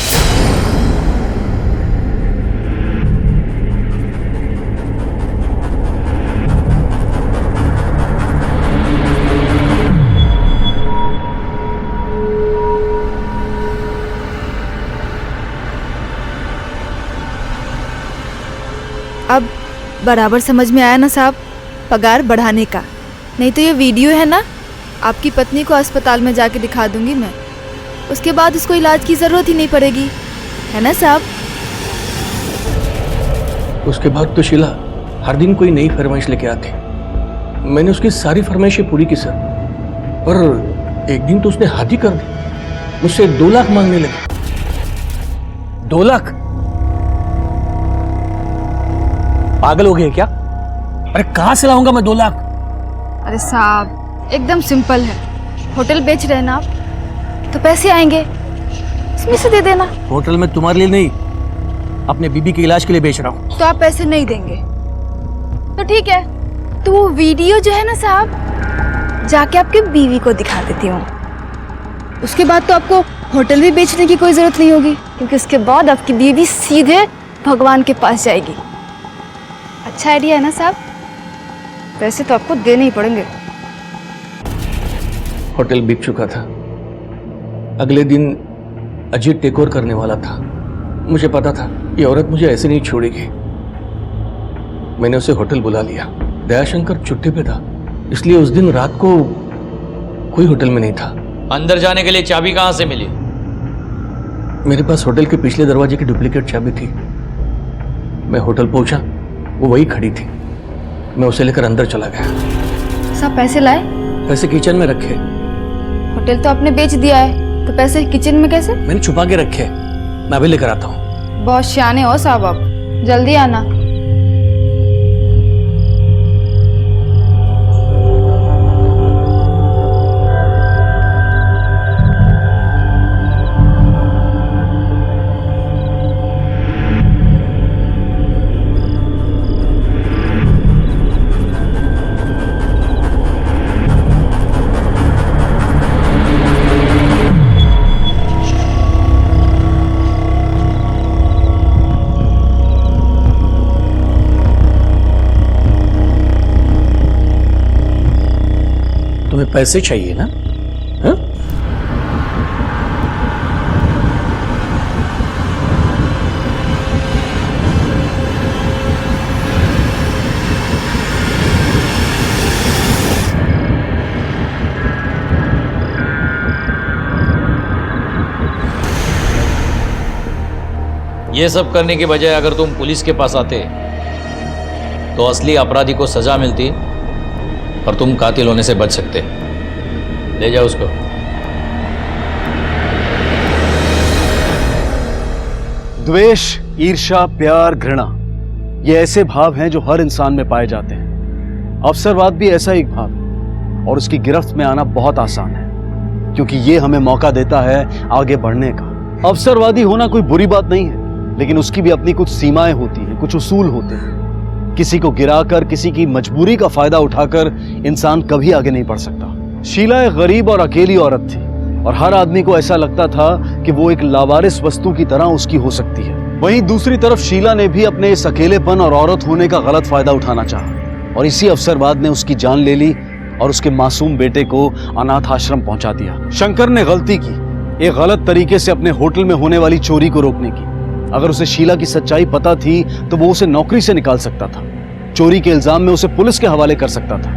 अब बराबर समझ में आया ना साहब, पगार बढ़ाने का। नहीं तो ये वीडियो है ना, आपकी पत्नी को अस्पताल में जाके दिखा दूंगी मैं। उसके बाद उसको इलाज की जरूरत ही नहीं पड़ेगी, है ना साहब? उसके बाद तो शीला हर दिन कोई नई फरमाइश लेके आती। मैंने उसकी सारी फरमाइशें पूरी की सर, पर एक दिन तो उसने हाथ ही कर दी। मुझसे 2 लाख मांगने लगी। 2 लाख? पागल हो गए क्या? अरे कहां से लाऊंगा मैं 2 लाख? अरे साहब, एकदम सिंपल है। होटल बेच रहे हैं ना आप, तो पैसे आएंगे, इसमें से दे देना। होटल में तुम्हारे लिए नहीं, अपने बीबी के इलाज के लिए बेच रहा हूँ। तो आप पैसे नहीं देंगे तो ठीक है, तो वो वीडियो जो है ना साहब, जाके आपके बीवी को दिखा देती हूँ। उसके बाद तो आपको होटल भी बेचने की कोई जरूरत नहीं होगी, क्योंकि उसके बाद आपकी बीवी सीधे भगवान के पास जाएगी। अच्छा आइडिया है ना साहब? पैसे तो आपको देने ही पड़ेंगे। होटल बिक चुका था। अगले दिन अजीत टेक ओवर करने वाला था। मुझे पता था ये औरत मुझे ऐसे नहीं छोड़ेगी। मैंने उसे होटल बुला लिया। दयाशंकर छुट्टी पे था, इसलिए उस दिन रात को कोई होटल में नहीं था। अंदर जाने के लिए चाबी कहां से मिली? मेरे पास होटल के पिछले दरवाजे की डुप्लीकेट चाबी थी। मैं होटल पहुंचा, वो वही खड़ी थी। मैं उसे लेकर अंदर चला गया। सब पैसे लाए? पैसे किचन में रखे। होटल तो आपने बेच दिया है, तो पैसे किचन में कैसे? मैंने छुपा के रखे। मैं अभी लेकर आता हूँ। बहुत सियाने हो साहब आप, जल्दी आना। तुम्हें पैसे चाहिए ना? हाँ? ये सब करने के बजाय अगर तुम पुलिस के पास आते तो असली अपराधी को सजा मिलती और तुम कातिल होने से बच सकते। ले जाओ उसको। द्वेष, ईर्ष्या, प्यार, घृणा, ये ऐसे भाव हैं जो हर इंसान में पाए जाते हैं। अवसरवाद भी ऐसा एक भाव है और उसकी गिरफ्त में आना बहुत आसान है, क्योंकि ये हमें मौका देता है आगे बढ़ने का। अवसरवादी होना कोई बुरी बात नहीं है, लेकिन उसकी भी अपनी कुछ सीमाएं होती हैं, कुछ उसूल होते हैं। किसी को गिराकर, किसी की मजबूरी का फायदा उठाकर इंसान कभी आगे नहीं बढ़ सकता। शीला एक गरीब और अकेली औरत थी और हर आदमी को ऐसा लगता था कि वो एक लावारिस वस्तु की तरह उसकी हो सकती है। वहीं दूसरी तरफ शीला ने भी अपने इस अकेलेपन और औरत होने का गलत फायदा उठाना चाहा और इसी अवसरवाद ने उसकी जान ले ली और उसके मासूम बेटे को अनाथ आश्रम पहुंचा दिया। शंकर ने गलती की, एक गलत तरीके से अपने होटल में होने वाली चोरी को रोकने की। अगर उसे शीला की सच्चाई पता थी तो वो उसे नौकरी से निकाल सकता था, चोरी के इल्जाम में उसे पुलिस के हवाले कर सकता था।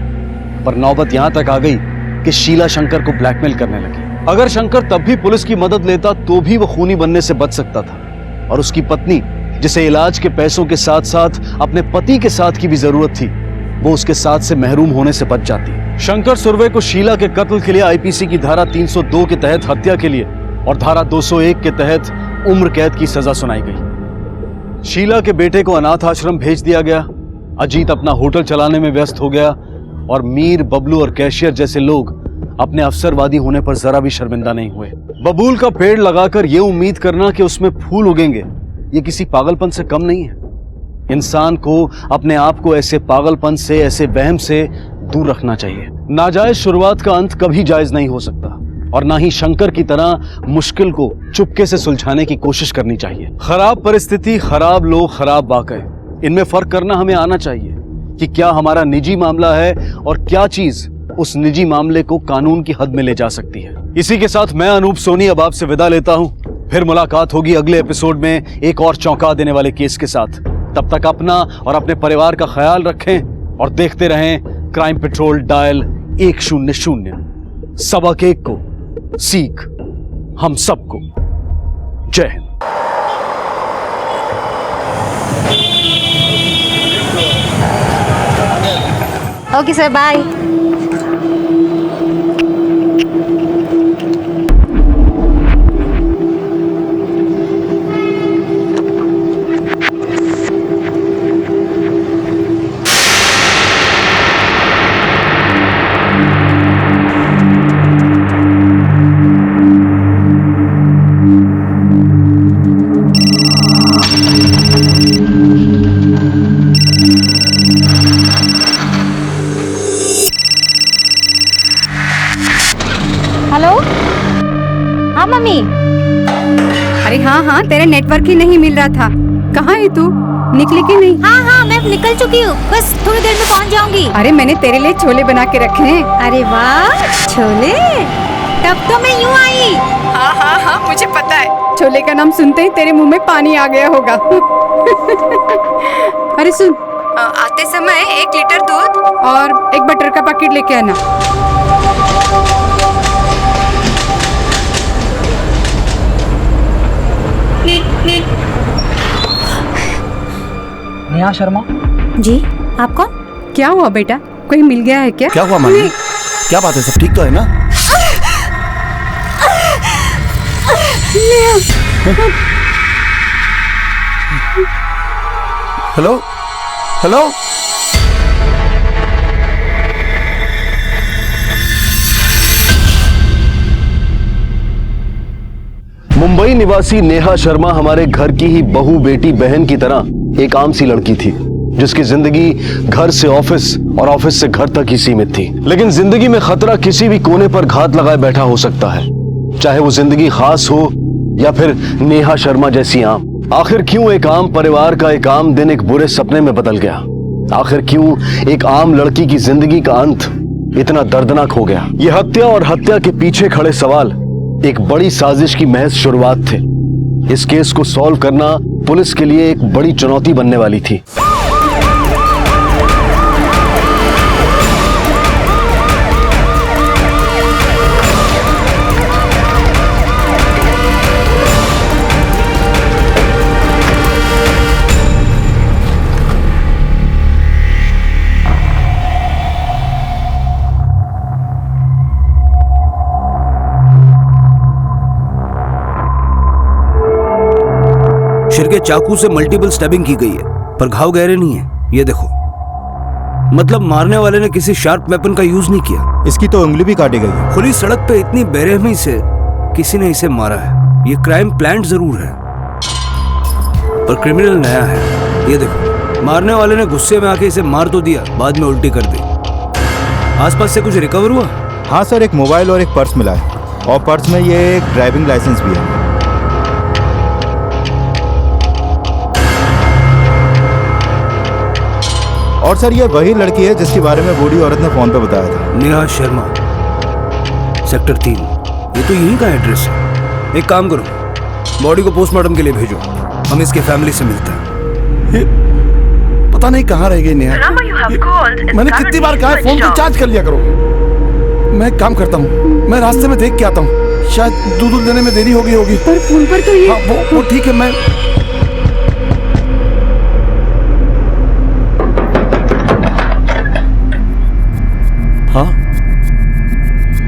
पर नौबत यहां तक आ गई कि शीला शंकर को ब्लैकमेल करने लगी। अगर शंकर तब भी पुलिस की मदद लेता तो भी वो खूनी बनने से बच सकता था और उसकी पत्नी, जिसे इलाज के पैसों के साथ साथ अपने पति के साथ की भी जरूरत थी, वो उसके साथ से महरूम होने से बच जाती। शंकर सुरवे को शीला के कत्ल के लिए आईपीसी की धारा 302 के तहत हत्या के लिए और धारा 201 के तहत उम्र कैद की सजा सुनाई गई। शीला के बेटे को अनाथ आश्रम भेज दिया गया। अजीत अपना होटल चलाने में व्यस्त हो गया और मीर, बबलू और कैशियर जैसे लोग अपने अवसरवादी होने पर जरा भी शर्मिंदा नहीं हुए। बबूल का पेड़ लगाकर यह उम्मीद करना कि उसमें फूल उगेंगे, ये किसी पागलपन से कम नहीं है। इंसान को अपने आप को ऐसे पागलपन से, ऐसे वहम से दूर रखना चाहिए। नाजायज शुरुआत का अंत कभी जायज नहीं हो सकता और ना ही शंकर की तरह मुश्किल को चुपके से सुलझाने की कोशिश करनी चाहिए। खराब परिस्थिति, खराब लोग, खराब वाकये, इनमें फर्क करना हमें आना चाहिए कि क्या हमारा निजी मामला है और क्या चीज उस निजी मामले को कानून की हद में ले जा सकती है। इसी के साथ मैं अनूप सोनी अब आपसे विदा लेता हूं। फिर मुलाकात होगी अगले एपिसोड में एक और चौंका देने वाले केस के साथ। तब तक अपना और अपने परिवार का ख्याल रखें और देखते रहें क्राइम पेट्रोल डायल 100। सबक एक को सीख हम सबको। जय हिंद। Okay sir, bye. हेलो, हाँ मम्मी। अरे हाँ हाँ, तेरा नेटवर्क ही नहीं मिल रहा था। कहाँ है तू? निकली की नहीं? हाँ हाँ, मैं निकल चुकी हूँ, बस थोड़ी देर में पहुँच जाऊंगी। अरे मैंने तेरे लिए छोले बना के रखे हैं। अरे वाह, छोले! तब तो मैं यूँ आई। हाँ हाँ हाँ, मुझे पता है। छोले का नाम सुनते ही तेरे मुंह में पानी आ गया होगा। अरे सुन, आते समय 1 लीटर दूध और 1 बटर का पैकेट लेके आना। नेहा शर्मा जी, आप कौन? क्या हुआ बेटा, कोई मिल गया है क्या? क्या हुआ मालिनी? क्या बात है, सब ठीक तो है ना? हेलो हेलो, मुंबई निवासी नेहा शर्मा हमारे घर की ही बहू बेटी बहन की तरह एक आम सी लड़की थी, जिसकी जिंदगी घर से ऑफिस और ऑफिस से घर तक ही सीमित थी। लेकिन जिंदगी में खतरा किसी भी कोने पर घात लगाए बैठा हो सकता है, चाहे वो जिंदगी खास हो या फिर नेहा शर्मा जैसी आम। आखिर क्यों एक आम परिवार का एक आम दिन एक बुरे सपने में बदल गया? आखिर क्यों एक आम लड़की की जिंदगी का अंत इतना दर्दनाक हो गया? ये हत्या और हत्या के पीछे खड़े सवाल एक बड़ी साजिश की महज शुरुआत थे। इस केस को सॉल्व करना पुलिस के लिए एक बड़ी चुनौती बनने वाली थी। सिर के चाकू से मल्टीपल स्टैबिंग की गई है, पर घाव गहरे नहीं है। ये देखो, मतलब मारने वाले ने किसी शार्प वेपन का यूज नहीं किया। इसकी तो उंगली भी काटी गई है। खुली सड़क पे इतनी बेरहमी से किसी ने इसे मारा है। ये क्राइम प्लान जरूर है, पर क्रिमिनल नया है। ये देखो, मारने वाले ने गुस्से में आके इसे मार तो दिया, बाद में उल्टी कर दी। आसपास से कुछ रिकवर हुआ? हाँ सर, एक मोबाइल और एक पर्स मिला है, और पर्स में ये एक ड्राइविंग लाइसेंस भी है। और सर, ये वही लड़की है जिसके बारे में बूढ़ी औरत ने फोन पे बताया था। नेहा शर्मा, सेक्टर 3। ये तो यहीं का एड्रेस है। एक काम करो, बॉडी को पोस्टमार्टम के लिए भेजो, हम इसके फैमिली से मिलते हैं। पता नहीं कहाँ रह गई नेहा। मैंने कितनी बार कहा है फोन को चार्ज कर लिया करो। मैं एक काम करता हूँ, मैं रास्ते में देख के आता हूँ, शायद दूध देने में देरी होगी। पर फोन पर तो ये हाँ, वो ठीक है। मैं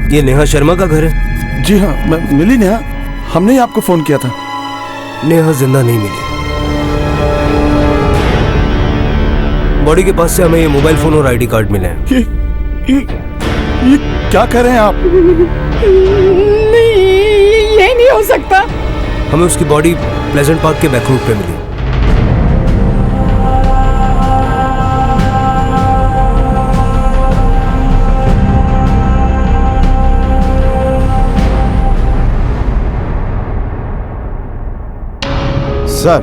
ये नेहा शर्मा का घर है? जी हाँ, मैं मिली नेहा, हमने ही आपको फोन किया था। नेहा जिंदा नहीं मिली। बॉडी के पास से हमें ये मोबाइल फोन और आईडी कार्ड मिले हैं। ये क्या कर रहे हैं आप? नहीं, ये नहीं हो सकता। हमें उसकी बॉडी प्लेजेंट पार्क के बैक रूट पे मिली। सर,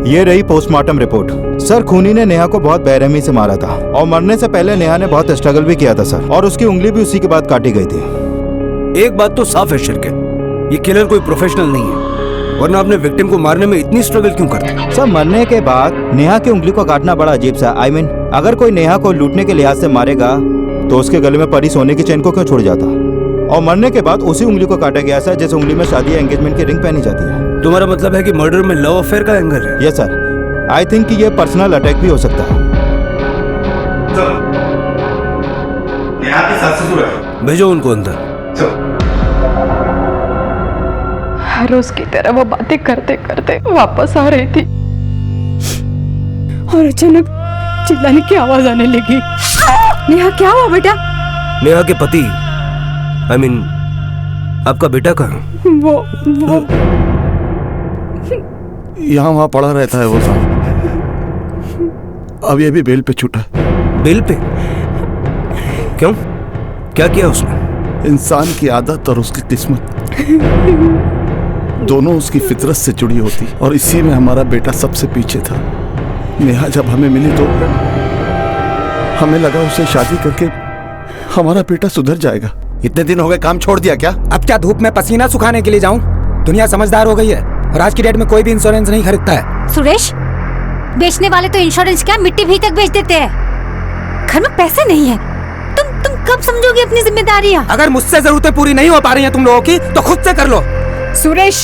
ये रही पोस्टमार्टम रिपोर्ट। सर, खूनी ने नेहा को बहुत बेरहमी से मारा था, और मरने से पहले नेहा ने बहुत स्ट्रगल भी किया था सर, और उसकी उंगली भी उसी के बाद काटी गई थी। एक बात तो साफ है शिरके, ये किलर कोई प्रोफेशनल नहीं है, वरना अपने विक्टिम को मारने में इतनी स्ट्रगल क्यों करते? सर, मरने के बाद नेहा की उंगली को काटना बड़ा अजीब सा। I mean, अगर कोई नेहा को लूटने के लिहाज से मारेगा तो उसके गले में पड़ी सोने की चेन को क्यों छोड़ जाता? और मरने के बाद उसी उंगली को काटा गया सर, जैसे उंगली में शादी या एंगेजमेंट की रिंग पहनी जाती है। तुम्हारा मतलब है कि मर्डर में लव अफेयर का एंगल है? यस सर, आई थिंक कि ये पर्सनल अटैक भी हो सकता है। नेहा के सास ससुर है, भेजो उनको अंदर। हर रोज की तरह वो बातें करते करते वापस आ रही थी, और अचानक चिल्लाने की आवाज आने लगी। नेहा, क्या हुआ बेटा? नेहा के पति, I mean, आपका बेटा कहाँ? वो यहाँ वहाँ पड़ा रहता है वो साहब। अब ये भी बेल पे छूटा। बेल पे? क्यों? क्या किया उसने? इंसान की आदत और उसकी किस्मत दोनों उसकी फितरत से जुड़ी होती, और इसी में हमारा बेटा सबसे पीछे था। नेहा जब हमें मिली तो हमें लगा उसे शादी करके हमारा बेटा सुधर जाएगा। इतने दिन हो गए, काम छोड़ दिया क्या? अब क्या धूप में पसीना सुखाने के लिए जाऊं? दुनिया समझदार हो गई है और आज की डेट में कोई भी इंश्योरेंस नहीं खरीदता है। सुरेश, बेचने वाले तो इंश्योरेंस क्या मिट्टी भी तक बेच देते हैं। घर में पैसे नहीं है, तुम कब समझोगे अपनी जिम्मेदारियां? अगर मुझसे जरूरतें पूरी नहीं हो पा रही हैं तुम लोगों की तो खुद से कर लो। सुरेश,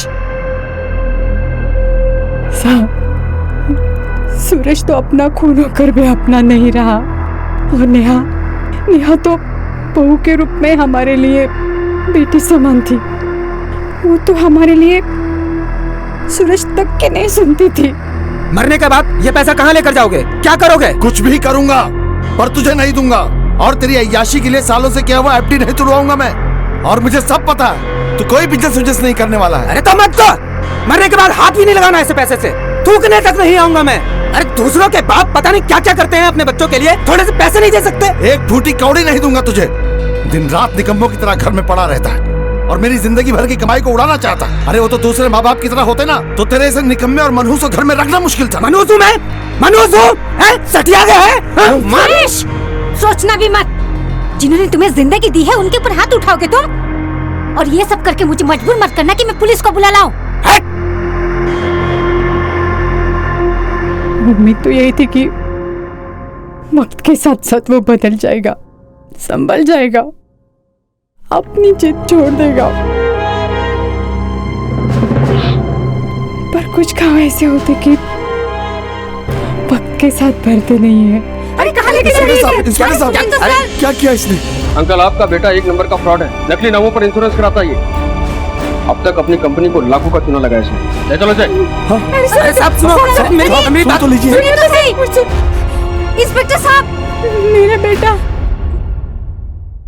सुरेश तो अपना खून होकर भी अपना नहीं रहा, और नेहा तो बहू के रूप में हमारे लिए बेटी समान थी। वो तो हमारे लिए सूरज तक के नहीं सुनती थी। मरने के बाद ये पैसा कहाँ लेकर जाओगे, क्या करोगे? कुछ भी करूंगा पर तुझे नहीं दूंगा, और तेरी अय्याशी के लिए सालों से किया हुआ एफडी नहीं तुड़वाऊंगा मैं। और मुझे सब पता है तू कोई बिजनेस नहीं करने वाला है। अरे तो मत तो, मरने के बाद हाथ भी नहीं लगाना ऐसे पैसे से, थूकने तक नहीं आऊंगा मैं। अरे दूसरों के बाप पता नहीं क्या क्या करते हैं अपने बच्चों के लिए, थोड़े से पैसे नहीं दे सकते? एक फूटी कौड़ी नहीं दूंगा तुझे। दिन रात निकम्मों की तरह घर में पड़ा रहता है और मेरी जिंदगी भर की कमाई को उड़ाना चाहता है। अरे वो तो दूसरे माँ बाप की तरह होते ना तो तेरे ऐसे निकम्मे और मनहूस को घर में रखना मुश्किल था। मनहूस हूँ मैं? मनहूस हूँ? सटिया गया है? सुरेश, सोचना भी मत, जिन्होंने तुम्हें जिंदगी दी है उनके ऊपर हाथ उठाओगे तुम? और ये सब करके मुझे मजबूर मत करना कि मैं पुलिस को बुला लाऊं। उम्मीद तो यही थी कि वक्त के साथ साथ वो बदल जाएगा, संभल जाएगा, अपनी जिद छोड़ देगा। पर कुछ घाव ऐसे होते कि वक्त के साथ भरते नहीं है। अरे कहाँ लेके जा रही है? इंस्पेक्टर साहब, अरे क्या किया इसने? अंकल, आपका बेटा एक नंबर का फ्रॉड है, नकली नामों पर इंश्योरेंस कराता है ये। अब तक अपनी कंपनी को लाखों का चूना लगाया इसने। ले चलो साहब सुनो, मेरी बात तो लीजिए। इंस्पेक्टर साहब, मेरा बेटा।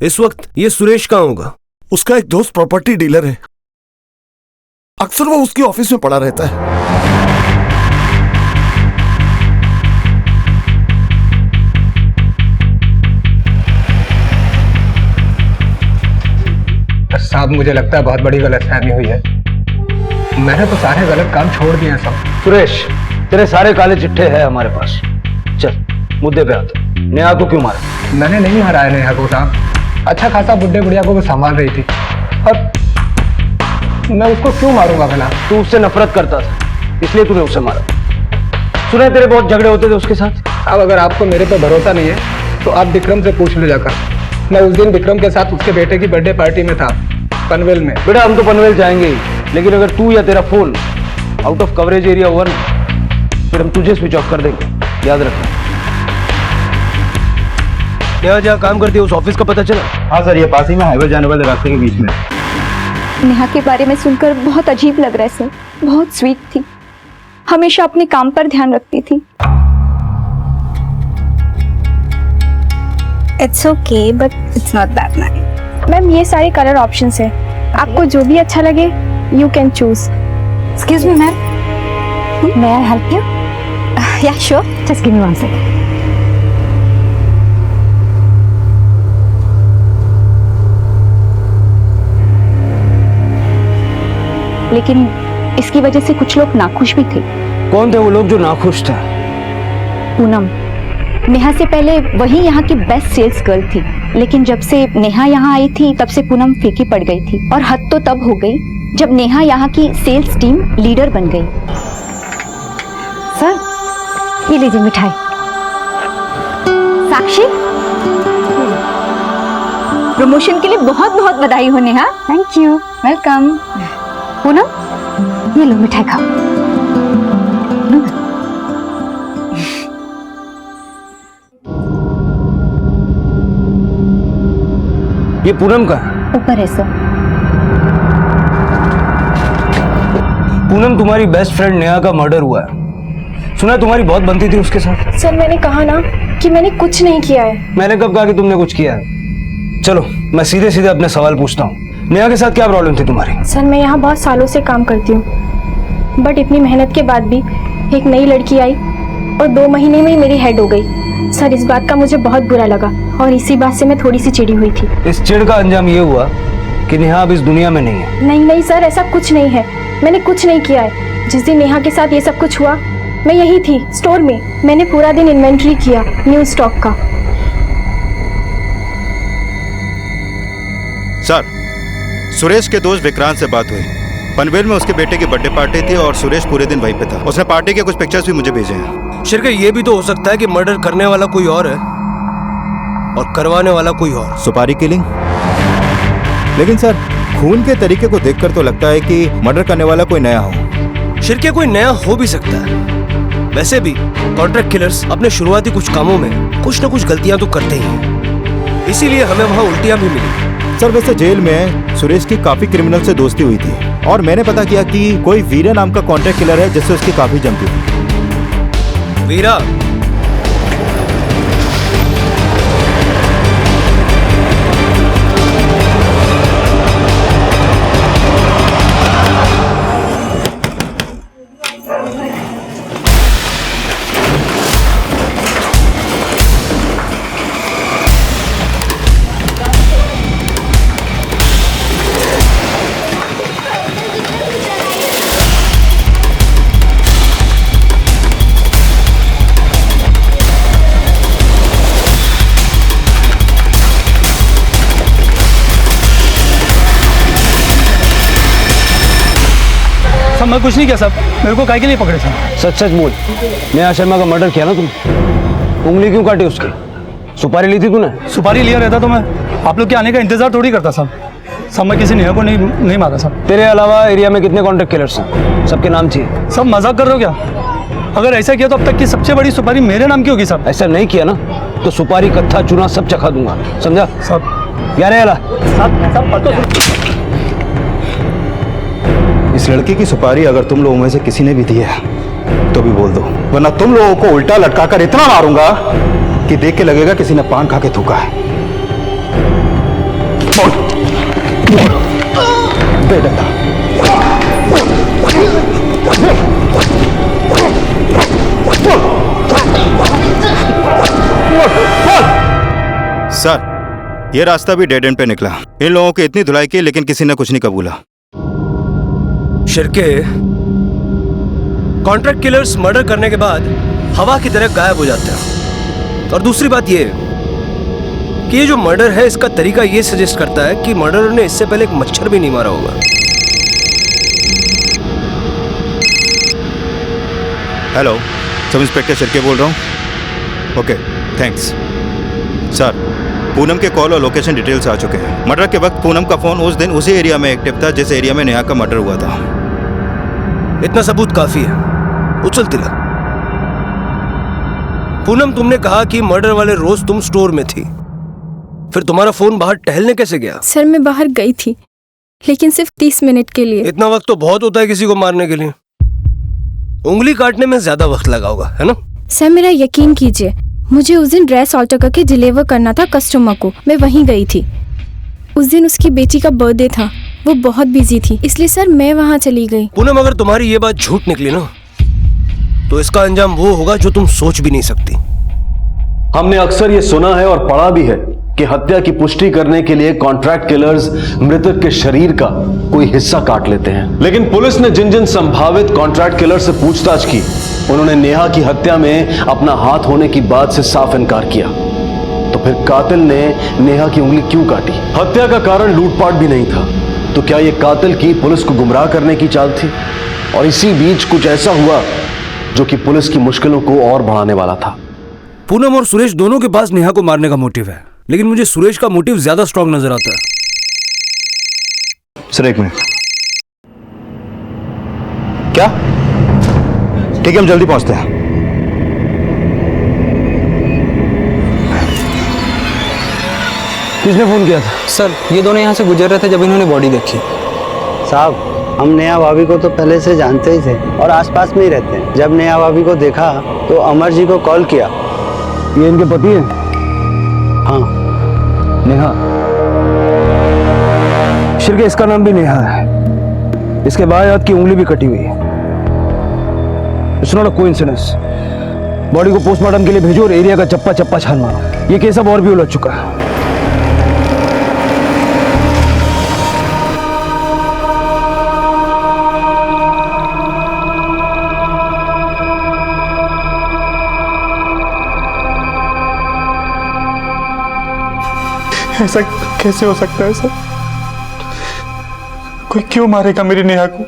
इस वक्त ये सुरेश कहाँ होगा? उसका एक दोस्त प्रॉपर्टी डीलर है, अक्सर वो उसके ऑफिस में पड़ा रहता है। साहब, मुझे लगता है बहुत बड़ी गलतफहमी हुई है। मैंने तो सारे गलत काम छोड़ दिए सब। सुरेश, तेरे सारे काले चिट्ठे हैं हमारे पास। चल मुद्दे पे आता। नेहा को क्यों मारा? मैंने नहीं हराया नेहा को साहब, अच्छा खासा बुढ़े बुढ़िया को वो संभाल रही थी, और मैं उसको क्यों मारूंगा भला? तू उससे नफरत करता था इसलिए तूने उसे मारा। सुना तेरे बहुत झगड़े होते थे उसके साथ। अब अगर आपको मेरे पे भरोसा नहीं है तो आप विक्रम से पूछ लो जाकर। मैं उस दिन विक्रम के साथ उसके बेटे की बर्थडे पार्टी में था, पनवेल में। बेटा हम तो पनवेल जाएंगे ही, लेकिन अगर तू या तेरा phone out of coverage area हुआ ना फिर हम तुझे स्विच ऑफ कर देंगे, याद रखना। नेहा जहाँ काम करती है उस ऑफिस का पता चला? हाँ सर, ये पास ही में हाईवे जाने वाले रास्ते के बीच में। नेहा के बारे में सुनकर बहुत अजीब लग रहा है सर। बहुत स्वीट थी, हमेशा अपने काम पर ध्यान रखती थी। It's okay but it's not that nice. Ma'am, ये सारे कलर ऑप्शंस हैं, आपको जो भी अच्छा लगे you can choose. Excuse me ma'am, may I help you? Yeah sure, just give me 1 second. लेकिन इसकी वजह से कुछ लोग नाखुश भी थे। कौन थे वो लोग जो नाखुश थे? पूनम, नेहा से पहले वही यहाँ की बेस्ट सेल्स गर्ल थी, लेकिन जब से नेहा यहाँ आई थी तब से पूनम फीकी पड़ गई थी। और हद तो तब हो गई जब नेहा यहाँ की सेल्स टीम लीडर बन गई। सर, ये लीजिए मिठाई। साक्षी, प्रमोशन के लिए बहुत बहुत बधाई हो Neha. Thank you. Welcome. Poonam, ये लो मिठाई खाओ। ये पूनम का? ऊपर है सर। पूनम, तुम्हारी बेस्ट फ्रेंड नेहा का मर्डर हुआ है। सुना तुम्हारी बहुत बनती थी उसके साथ। सर, मैंने कहा ना कि मैंने कुछ नहीं किया है। मैंने कब कहा कि तुमने कुछ किया है? चलो मैं सीधे सीधे अपने सवाल पूछता हूँ, नेहा के साथ क्या प्रॉब्लम थी तुम्हारी? सर, मैं यहाँ बहुत सालों से काम करती हूँ, बट इतनी मेहनत के बाद भी एक नई लड़की आई और 2 महीने में ही मेरी हेड हो गई। सर, इस बात का मुझे बहुत बुरा लगा और इसी बात से मैं थोड़ी सी चिढ़ी हुई थी। इस चिढ़ का अंजाम ये हुआ कि नेहा अब इस दुनिया में नहीं है। नहीं सर, ऐसा कुछ नहीं है, मैंने कुछ नहीं किया है। जिस दिन नेहा के साथ ये सब कुछ हुआ मैं यही थी स्टोर में, मैंने पूरा दिन इन्वेंट्री किया न्यू स्टॉक का। सर, सुरेश के दोस्त विक्रांत से बात हुई, पनवेल में उसके बेटे की बर्थडे पार्टी थी और सुरेश पूरे दिन वहीं पे था। उसने पार्टी के कुछ पिक्चर्स भी मुझे भेजे हैं। शिरके ये भी तो हो सकता है कि मर्डर करने वाला कोई और है और करवाने वाला कोई और। सुपारी किलिंग? लेकिन सर, खून के तरीके को देखकर तो लगता है कि मर्डर करने वाला कोई नया हो। शिरके कोई नया हो भी सकता है। वैसे भी कॉन्ट्रैक्ट किलर्स अपने शुरुआती कुछ कामों में कुछ न कुछ गलतियां तो करते ही हैं, इसीलिए हमें वहाँ उल्टियां भी मिली। सर वैसे जेल में सुरेश की काफी क्रिमिनल से दोस्ती हुई थी और मैंने पता किया कि कोई वीरा नाम का कॉन्ट्रैक्ट किलर है जिससे उसकी काफी जमती थी। वीरा? मैं कुछ नहीं किया साहब, मेरे को काहे के लिए पकड़े साहब? सच सच बोल, नेहा शर्मा का मर्डर किया ना तुम? उंगली क्यों काटी उसकी? सुपारी ली थी तूने? सुपारी लिया रहता तो मैं आप लोग के आने का इंतजार थोड़ी करता साहब। मैं किसी नेहा को नहीं मारा साहब। तेरे अलावा एरिया में कितने कॉन्ट्रैक्ट किलर्स हैं? सबके नाम चाहिए। सब मजाक कर रहे हो क्या? अगर ऐसा किया तो अब तक की सबसे बड़ी सुपारी मेरे नाम की होगी साहब। ऐसा नहीं किया ना तो सुपारी, कत्था, चूना सब चखा दूंगा, समझा? सब यार अला इस लड़की की सुपारी अगर तुम लोगों में से किसी ने भी दी है तो भी बोल दो, वरना तुम लोगों को उल्टा लटकाकर इतना मारूंगा कि देख के लगेगा किसी ने पान खा के थूका है। बेटा सर, ये रास्ता भी डेड एंड पे निकला। इन लोगों की इतनी धुलाई की लेकिन किसी ने कुछ नहीं कबूला। शिरके, कॉन्ट्रैक्ट किलर्स मर्डर करने के बाद हवा की तरह गायब हो जाते हैं। और दूसरी बात ये कि ये जो मर्डर है इसका तरीका ये सजेस्ट करता है कि मर्डरर ने इससे पहले एक मच्छर भी नहीं मारा होगा। हेलो, सब इंस्पेक्टर शिरके बोल रहा हूँ। Okay, thanks. सर, पूनम के कॉल और लोकेशन डिटेल्स आ चुके हैं। मर्डर के वक्त पूनम का फोन उस दिन उसी एरिया में एक्टिव था जिस एरिया में नेहा का मर्डर हुआ था। इतना सबूत काफी है। उछल तिलक, पूनम तुमने कहा कि मर्डर वाले रोज तुम स्टोर में थी, फिर तुम्हारा फोन बाहर टहलने कैसे गया? सर मैं बाहर गई थी लेकिन सिर्फ 30 मिनट के लिए। इतना वक्त तो बहुत होता है किसी को मारने के लिए। उंगली काटने में ज्यादा वक्त लगा होगा, है ना? सर मेरा यकीन कीजिए, मुझे उस दिन ड्रेस ऑल्टर करके डिलीवर करना था कस्टमर को। मैं वहीं गई थी। उस दिन उसकी बेटी का बर्थडे था, वो बहुत बिजी थी, इसलिए सर मैं वहाँ चली गई। पूनम, अगर तुम्हारी ये बात झूठ निकली ना तो इसका अंजाम वो होगा जो तुम सोच भी नहीं सकती। हमने अक्सर ये सुना है और पढ़ा भी है कि हत्या की पुष्टि करने के लिए कॉन्ट्रैक्ट किलर्स मृतक के शरीर का कोई हिस्सा काट लेते हैं। लेकिन पुलिस ने जिन जिन संभावित कॉन्ट्रैक्ट किलर से पूछताछ की, उन्होंने नेहा की हत्या में अपना हाथ होने की बात से साफ इनकार किया। तो फिर कातिल ने नेहा की उंगली क्यों काटी? हत्या का कारण लूटपाट भी नहीं था, तो क्या यह कातिल की पुलिस को गुमराह करने की चाल थी? और इसी बीच कुछ ऐसा हुआ जो कि पुलिस की मुश्किलों को और बढ़ाने वाला था। पूनम और सुरेश दोनों के पास नेहा को मारने का मोटिव है, लेकिन मुझे सुरेश का मोटिव ज्यादा स्ट्रांग नजर आता है। सर एक मिनट। क्या? ठीक है, हम जल्दी पहुंचते हैं। किसने फोन किया था? सर, ये दोनों यहाँ से गुजर रहे थे जब इन्होंने बॉडी देखी। साहब, हम नेहा भाभी को तो पहले से जानते ही थे और आसपास में ही रहते हैं। जब नेहा भाभी को देखा तो अमर जी को कॉल किया। ये इनके पति हैं? हाँ। नेहा? शिरके, इसका नाम भी नेहा है। इसके बाएं हाथ की उंगली भी कटी हुई है। It's not a coincidence. Body को पोस्टमार्टम के लिए भेजो और एरिया का चप्पा चप्पा छान मारो। ये केस अब और भी उलझ चुका है। ऐसा कैसे हो सकता है सर? कोई क्यों मारेगा मेरी नेहा को?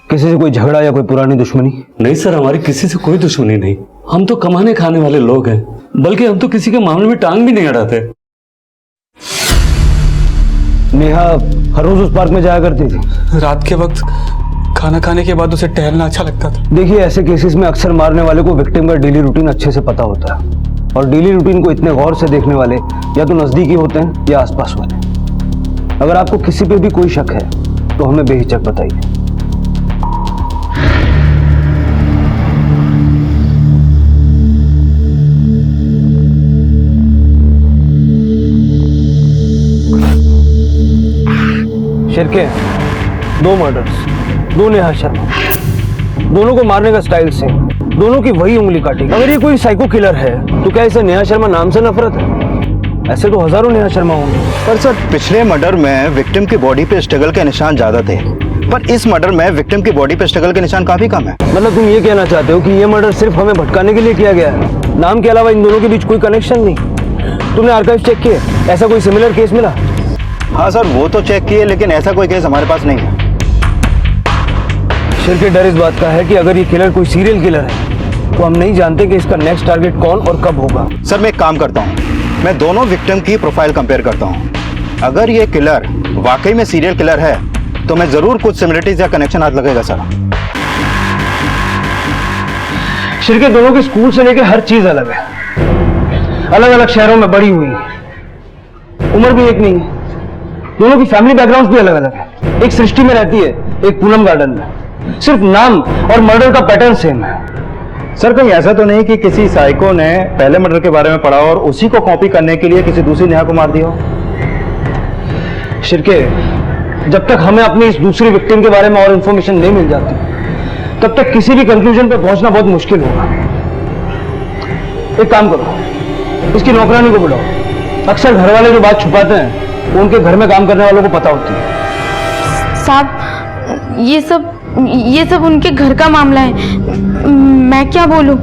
किसी से कोई झगड़ा या कोई पुरानी दुश्मनी? नहीं सर, हमारी किसी से कोई दुश्मनी नहीं। हम तो कमाने खाने वाले लोग हैं, बल्कि हम तो किसी के मामले में टांग भी नहीं अड़ाते। नेहा हर रोज उस पार्क में जाया करती थी। रात के वक्त खाना खाने के बाद उसे टहलना अच्छा लगता था। देखिए, ऐसे केसेस में अक्सर मारने वाले को विक्टिम का डेली रूटीन अच्छे से पता होता है, और डेली रूटीन को इतने गौर से देखने वाले या तो नजदीकी होते हैं या आसपास वाले। अगर आपको किसी पे भी कोई शक है तो हमें बेहिचक बताइए। शिरके, 2 मर्डर्स, 2 नेहा शर्मा, दोनों को मारने का स्टाइल से दोनों की वही उंगली काटी। अगर ये कोई साइको किलर है तो क्या इसे नेहा शर्मा नाम से नफरत है? ऐसे तो हजारों नेहा शर्मा होंगे। पर सर, पिछले मर्डर में विक्टिम की बॉडी पे स्ट्रगल के निशान ज्यादा थे, पर इस मर्डर में विक्टिम की बॉडी पे स्ट्रगल के निशान काफी कम है। मतलब तुम ये कहना चाहते हो कि ये मर्डर सिर्फ हमें भटकाने के लिए किया गया है? नाम के अलावा इन दोनों के बीच कोई कनेक्शन नहीं? तुमने आर्काइव चेक किए, ऐसा कोई सिमिलर केस मिला? हाँ सर, वो तो चेक किए, लेकिन ऐसा कोई केस हमारे पास नहीं है। सिर के डर इस बात का है कि अगर ये किलर कोई सीरियल किलर है तो हम नहीं जानते कि इसका नेक्स्ट टारगेट कौन और कब होगा। सर, मैं एक काम करता हूँ, मैं दोनों विक्टिम की प्रोफाइल कंपेयर करता हूँ। अगर ये किलर वाकई में सीरियल किलर है तो मैं जरूर कुछ सिमिलरिटीज या कनेक्शन हाथ लगेगा सर। सिर के दोनों के स्कूल से लेकर हर चीज अलग है, अलग अलग शहरों में बड़ी हुई, उम्र भी एक नहीं है, दोनों की फैमिली बैकग्राउंड भी अलग अलग है। एक सृष्टि में रहती है, एक पूनम गार्डन में, सिर्फ नाम और मर्डर का पैटर्न सेम है। सर, कहीं ऐसा तो नहीं कि किसी साइको ने पहले मर्डर के बारे में पढ़ा और उसी को कॉपी करने के लिए किसी दूसरी नेहा को मार दिया हो? शिरके, जब तक हमें अपनी इस दूसरी विक्टिम के बारे में और इंफॉर्मेशन नहीं मिल जाती, तब तक किसी भी कंक्लूजन पे पहुंचना बहुत मुश्किल होगा। एक काम करो, इसकी नौकरानी को बुलाओ। अक्सर घर वाले जो बात छुपाते हैं वो उनके घर में काम करने वालों को पता होती है। साहब, ये सब उनके घर का मामला है, मैं क्या बोलूं?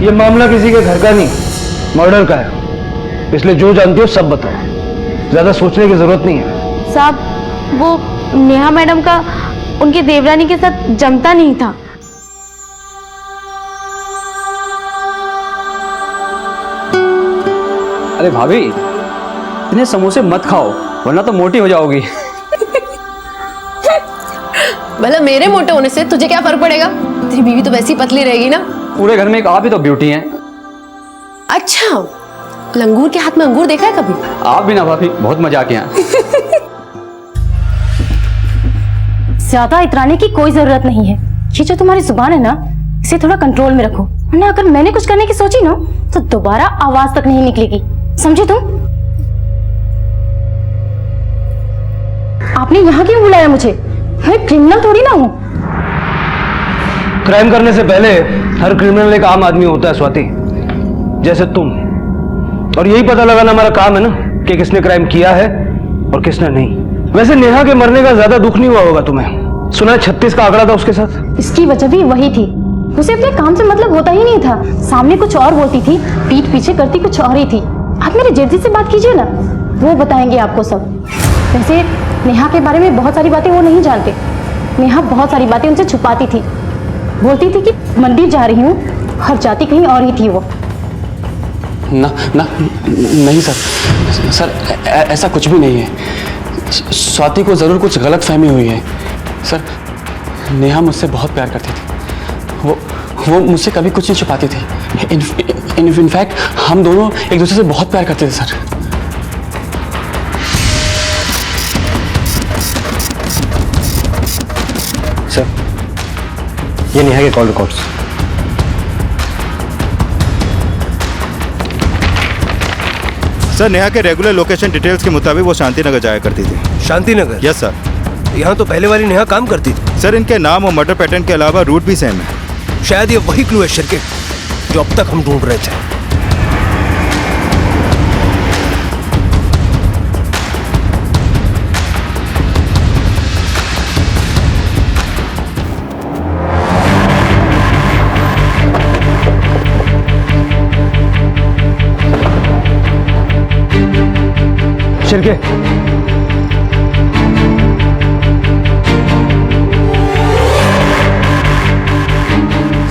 ये मामला किसी के घर का नहीं, मर्डर का है, इसलिए जो जानती हो सब बताओ, ज्यादा सोचने की जरूरत नहीं है। साहब, वो नेहा मैडम का उनके देवरानी के साथ जमता नहीं था। अरे भाभी, इतने समोसे मत खाओ वरना तो मोटी हो जाओगी। भला मेरे मोटे होने से तुझे क्या फर्क पड़ेगा? तेरी बीवी तो वैसी पतली रहेगी ना। पूरे घर में एक आप ही तो ब्यूटी हैं। अच्छा, लंगूर के हाथ में अंगूर देखा है कभी? आप भी ना भाभी, बहुत मजाक हैं। ज्यादा इतराने की कोई जरूरत नहीं है। ये जो तुम्हारी जुबान है ना, इसे थोड़ा कंट्रोल में रखो, वरना अगर मैंने कुछ करने की सोची ना तो दोबारा आवाज तक नहीं निकलेगी, समझे तुम? आपने यहाँ क्यों बुलाया मुझे? मैं क्रिमिनल थोड़ी ना हूँ। क्राइम करने से पहले हर क्रिमिनल एक आम आदमी होता है स्वाति, जैसे तुम। और यही पता लगाना हमारा काम है ना कि किसने क्राइम किया है और किसने नहीं। वैसे नेहा के मरने का ज्यादा दुख नहीं हुआ होगा तुम्हें? सुना है 36 का आंकड़ा था उसके साथ। इसकी वजह भी वही थी, उसे अपने काम से मतलब होता ही नहीं था। सामने कुछ और बोलती थी, पीठ पीछे करती कुछ और ही थी। आप मेरे जेठ से बात कीजिए ना, वो बताएंगे आपको सब। वैसे नेहा के बारे में बहुत सारी बातें वो नहीं जानते। नेहा बहुत सारी बातें उनसे छुपाती थी, बोलती थी कि मंदिर जा रही हूँ, हर जाती कहीं और ही थी वो। ना ना नहीं सर, ऐसा कुछ भी नहीं है। स्वाति को जरूर कुछ गलत फहमी हुई है सर। नेहा मुझसे बहुत प्यार करती थी, वो मुझसे कभी कुछ नहीं छुपाती थी। इनफैक्ट हम दोनों एक दूसरे से बहुत प्यार करते थे सर। सर, ये नेहा के कॉल रिकॉर्ड्स। सर, नेहा के रेगुलर लोकेशन डिटेल्स के मुताबिक वो शांतिनगर जाया करती थी। शांतिनगर? Yes sir. यहाँ तो पहले वाली नेहा काम करती थी। सर, इनके नाम और मर्डर पैटर्न के अलावा रूट भी सेम है। शायद ये वही क्लू है शिरके, जो अब तक हम ढूंढ रहे थे। शिरके,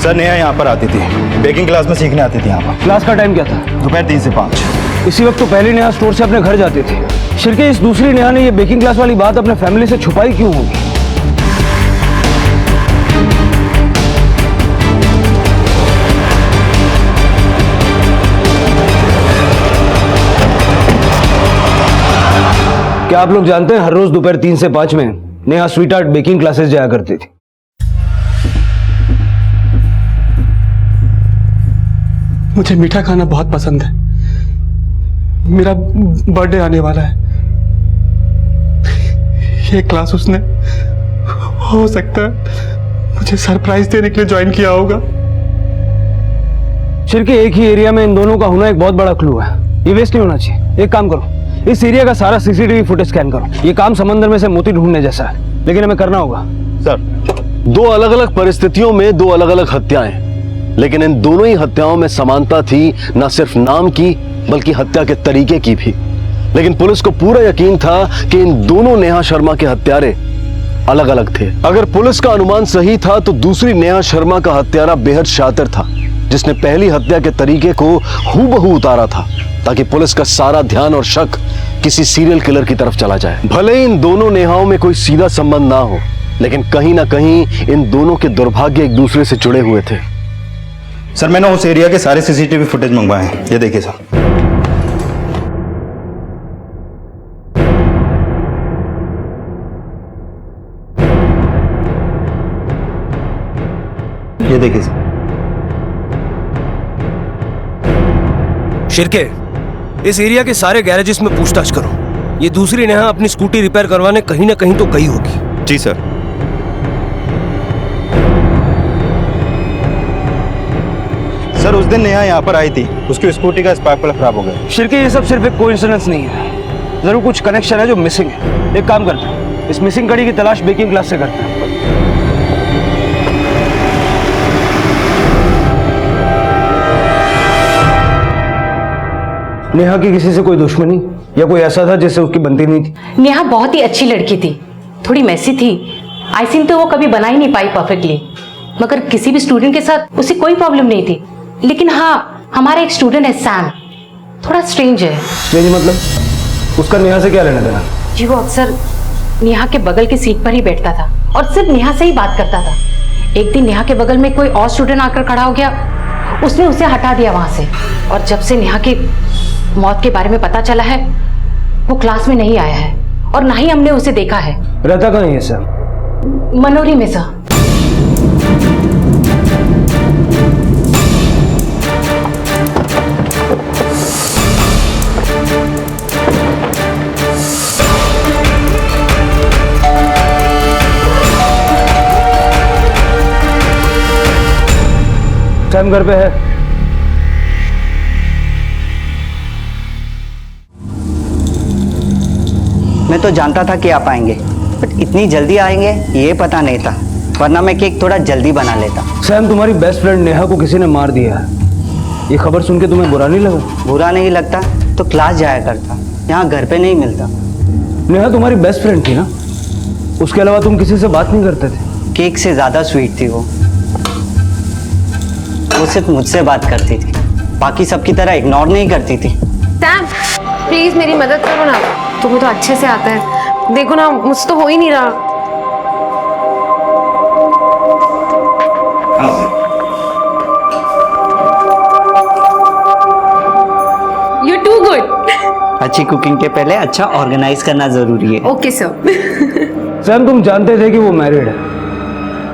सर नेहा यहाँ पर आती थी, बेकिंग क्लास में सीखने आती थी यहाँ पर। क्लास का टाइम क्या था? दोपहर 3 से 5। इसी वक्त तो पहली नेहा स्टोर से अपने घर जाती थी। शिरके इस दूसरी नेहा ने ये बेकिंग क्लास वाली बात अपने फैमिली से छुपाई क्यों होगी? क्या आप लोग जानते हैं हर रोज दोपहर 3 से 5 में Neha sweet art baking classes जाया करती थी। मुझे मीठा खाना बहुत पसंद है। मेरा बर्थडे आने वाला है। ये क्लास उसने हो सकता है मुझे सरप्राइज देने के लिए ज्वाइन किया होगा। शिरके एक ही एरिया में इन दोनों का होना एक बहुत बड़ा क्लू है। ये वेस्ट नहीं होना चाहिए। एक काम करो, इस एरिया का सारा सीसीटीवी फुटेज स्कैन करो। ये काम समंदर में से मोती ढूंढने जैसा है, लेकिन हमें करना होगा। सर, 2 अलग अलग परिस्थितियों में 2 अलग अलग हत्याएं, लेकिन इन दोनों ही हत्याओं में समानता थी, न सिर्फ नाम की बल्कि हत्या के तरीके की भी। लेकिन पुलिस को पूरा यकीन था कि इन दोनों नेहा शर्मा के हत्यारे अलग अलग थे। अगर पुलिस का अनुमान सही था तो दूसरी नेहा शर्मा का हत्यारा बेहद शातिर था, जिसने पहली हत्या के तरीके को हूबहू उतारा था, ताकि पुलिस का सारा ध्यान और शक किसी सीरियल किलर की तरफ चला जाए। भले ही इन दोनों नेहाओं में कोई सीधा संबंध ना हो, लेकिन कहीं ना कहीं इन दोनों के दुर्भाग्य एक दूसरे से जुड़े हुए थे। सर मैंने उस एरिया के सारे सीसीटीवी फुटेज मंगवाए हैं, ये देखिए सर। ये देखिए सर। शिरके, इस एरिया के सारे गैरेजेस में पूछताछ करो। ये दूसरी नेहा अपनी स्कूटी रिपेयर करवाने कहीं ना कहीं तो गई होगी। जी सर। सर उस दिन नेहा यहाँ पर आई थी, उसकी स्कूटी का स्पार्क प्लग खराब हो गया। शिरके ये सब सिर्फ एक कोइंसिडेंस नहीं है, जरूर कुछ कनेक्शन है जो मिसिंग है। एक काम करते हैं, इस मिसिंग कड़ी की तलाश बेकिंग क्लास से करते हैं। नेहा की किसी से कोई दुश्मनी या कोई ऐसा था जिससे उसकी बनती नहीं थी? नेहा बहुत ही अच्छी लड़की थी, थोड़ी मैसी थी। आई थिंक तो वो कभी बना ही नहीं पाई परफेक्टली, मगर किसी भी स्टूडेंट के साथ उसे कोई प्रॉब्लम नहीं थी। लेकिन हाँ, हमारा एक स्टूडेंट है सैम, थोड़ा स्ट्रेंज है। स्ट्रेंज मतलब? उसका नेहा से क्या लेना देना? जी वो अक्सर नेहा के बगल की सीट पर ही बैठता था और सिर्फ नेहा से ही बात करता था। एक दिन नेहा के बगल में कोई और स्टूडेंट आकर खड़ा हो गया, उसने उसे हटा दिया वहां से। और जब से नेहा की मौत के बारे में पता चला है, वो क्लास में नहीं आया है और ना ही हमने उसे देखा है। रहता कहाँ है सर? मनोरी में सर। सैम घर पे है? मैं तो जानता था कि आप आएंगे, बट इतनी जल्दी आएंगे ये पता नहीं था, वरना मैं केक थोड़ा जल्दी बना लेता। सैम, तुम्हारी बेस्ट फ्रेंड नेहा को किसी ने मार दिया है। ये खबर सुन के तुम्हें बुरा नहीं लगा? बुरा नहीं लगता तो क्लास जाया करता, यहाँ घर पे नहीं मिलता। नेहा तुम्हारी बेस्ट फ्रेंड थी ना, उसके अलावा तुम किसी से बात नहीं करते थे? केक से ज्यादा स्वीट थी वो सिर्फ मुझसे बात करती थी, बाकी सबकी तरह इग्नोर नहीं करती थी। सैम प्लीज मेरी मदद करो ना, तुम्हें तो अच्छे से आता है। देखो ना, मुझसे तो हो ही नहीं रहा। You're too good. अच्छी कुकिंग के पहले अच्छा ऑर्गेनाइज करना जरूरी है। Okay sir. सैम, तुम जानते थे कि वो मैरिड है,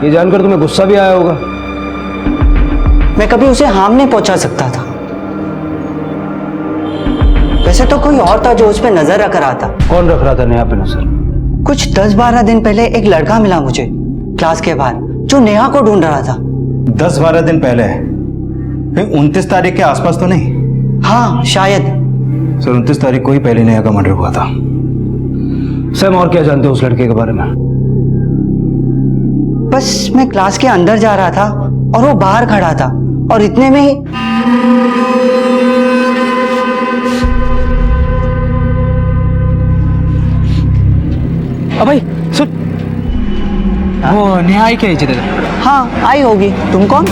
ये जानकर तुम्हें गुस्सा भी आया होगा। मैं कभी उसे हार्म नहीं पहुंचा सकता था। वैसे तो कोई और था जो उस पर नजर रख रहा था। कौन रख रहा था नेहा पे नजर? कुछ 10-12 दिन पहले एक लड़का मिला मुझे क्लास के बाहर, जो नेहा को ढूंढ रहा था। 10-12 दिन पहले? 29 तारीख के आसपास तो नहीं? हाँ शायद। सर 29 तारीख को ही पहले नेहा का मर्डर हुआ था। सैम, और क्या जानते हो उस लड़के के बारे में? बस मैं क्लास के अंदर जा रहा था और वो बाहर खड़ा था, और इतने में ही भाई सुन। वो नेहा आई क्या इधर? हाँ आई होगी। तुम कौन?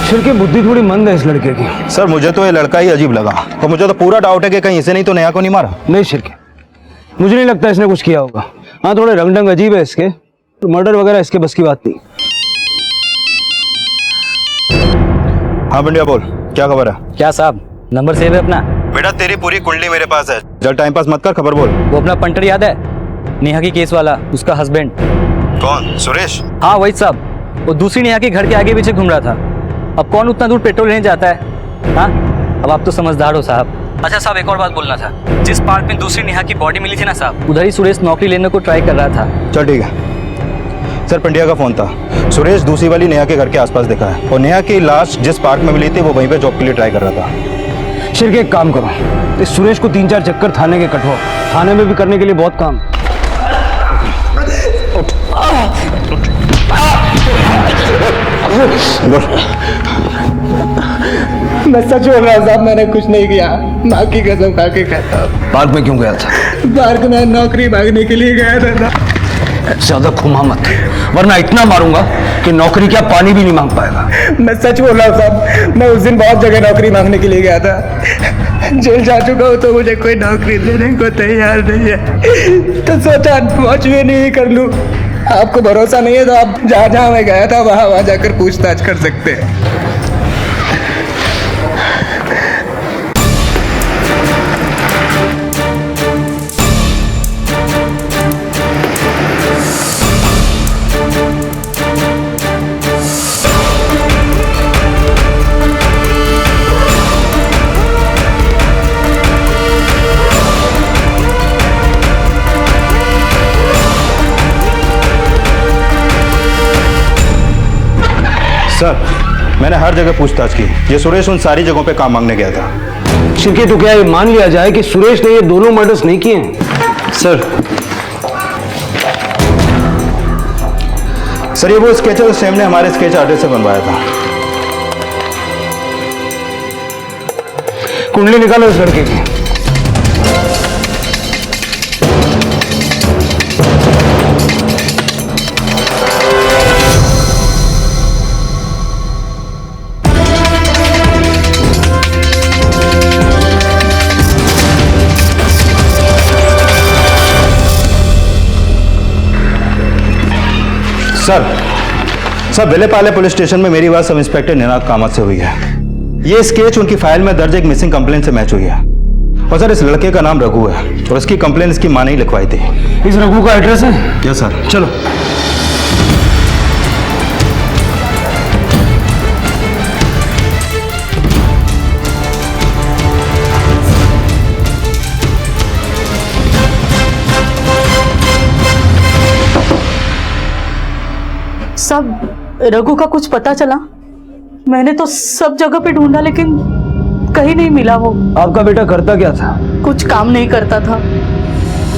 शिर की बुद्धि थोड़ी मंद है इस लड़के की। सर मुझे तो ये लड़का ही अजीब लगा, तो मुझे तो पूरा डाउट है कि कहीं इसे नहीं तो नेहा को नहीं मारा। नहीं शिर के, मुझे नहीं लगता इसने कुछ किया होगा। हाँ थोड़े रंग ढंग अजीब है इसके, तो मर्डर वगैरह इसके बस की बात नहीं। हाँ बंडिया बोल, क्या खबर है? क्या साहब, नंबर सेव है अपना? बेटा तेरी पूरी कुंडली मेरे पास है, जब टाइम पास मत कर, खबर बोल। वो अपना पंटर याद है, नेहा की केस वाला, उसका हस्बैंड। कौन? सुरेश? हाँ वही साहब, वो दूसरी नेहा के घर के आगे पीछे घूम रहा था। अब कौन उतना दूर पेट्रोल लेने जाता है? हाँ अब आप तो समझदार हो साहब। अच्छा साहब एक और बात बोलना था, जिस पार्क में दूसरी नेहा की बॉडी मिली थी ना साहब, उधर ही सुरेश नौकरी लेने को ट्राई कर रहा था। चल ठीक है सर, पंड्या का फोन था, सुरेश दूसरी वाली नेहा के घर के आसपास दिखा है, और नेहा की लाश जिस पार्क में मिली थी वो वहीं पे जॉब के लिए ट्राई कर रहा था। शिर के एक काम करो, इस सुरेश को 3-4 चक्कर थाने के कटवाओ, थाने में भी करने के लिए बहुत काम। मैं सच बोल रहा हूँ साहब, मैंने कुछ नहीं किया, माँ की कसम खा के कहता हूँ। पार्क में क्यों गया था? पार्क में नौकरी मांगने के लिए गया था। ज्यादा घुमा मत, वरना इतना मारूंगा कि नौकरी क्या पानी भी नहीं मांग पाएगा। मैं सच बोल रहा हूँ साहब, मैं उस दिन बहुत जगह नौकरी मांगने के लिए गया था, जेल जा चुका हूँ तो मुझे कोई नौकरी देने को तैयार नहीं है, तो सोचा पहुँच भी नहीं कर लूँ। आपको भरोसा नहीं है तो आप जहाँ जहाँ मैं गया था वहाँ जाकर पूछताछ कर सकते हैं। सर मैंने हर जगह पूछताछ की, ये सुरेश उन सारी जगहों पे काम मांगने गया था। शिरके तो क्या ये मान लिया जाए कि सुरेश ने ये दोनों मर्डर्स नहीं किए हैं? सर ये वो स्केच है सैम ने हमारे स्केच आर्टिस्ट से बनवाया था। कुंडली निकालो इस लड़के की। सर विलेपाले पुलिस स्टेशन में मेरी बात सब इंस्पेक्टर निनाद कामत से हुई है। ये स्केच उनकी फाइल में दर्ज एक मिसिंग कंप्लेंट से मैच हुई है, और सर इस लड़के का नाम रघु है, और इसकी कंप्लेंट इसकी मां ने ही लिखवाई थी। इस रघु का एड्रेस है? Yes sir. चलो। सब रघु का कुछ पता चला? मैंने तो सब जगह पे ढूंढा लेकिन कहीं नहीं मिला वो। आपका बेटा करता क्या था? कुछ काम नहीं करता था,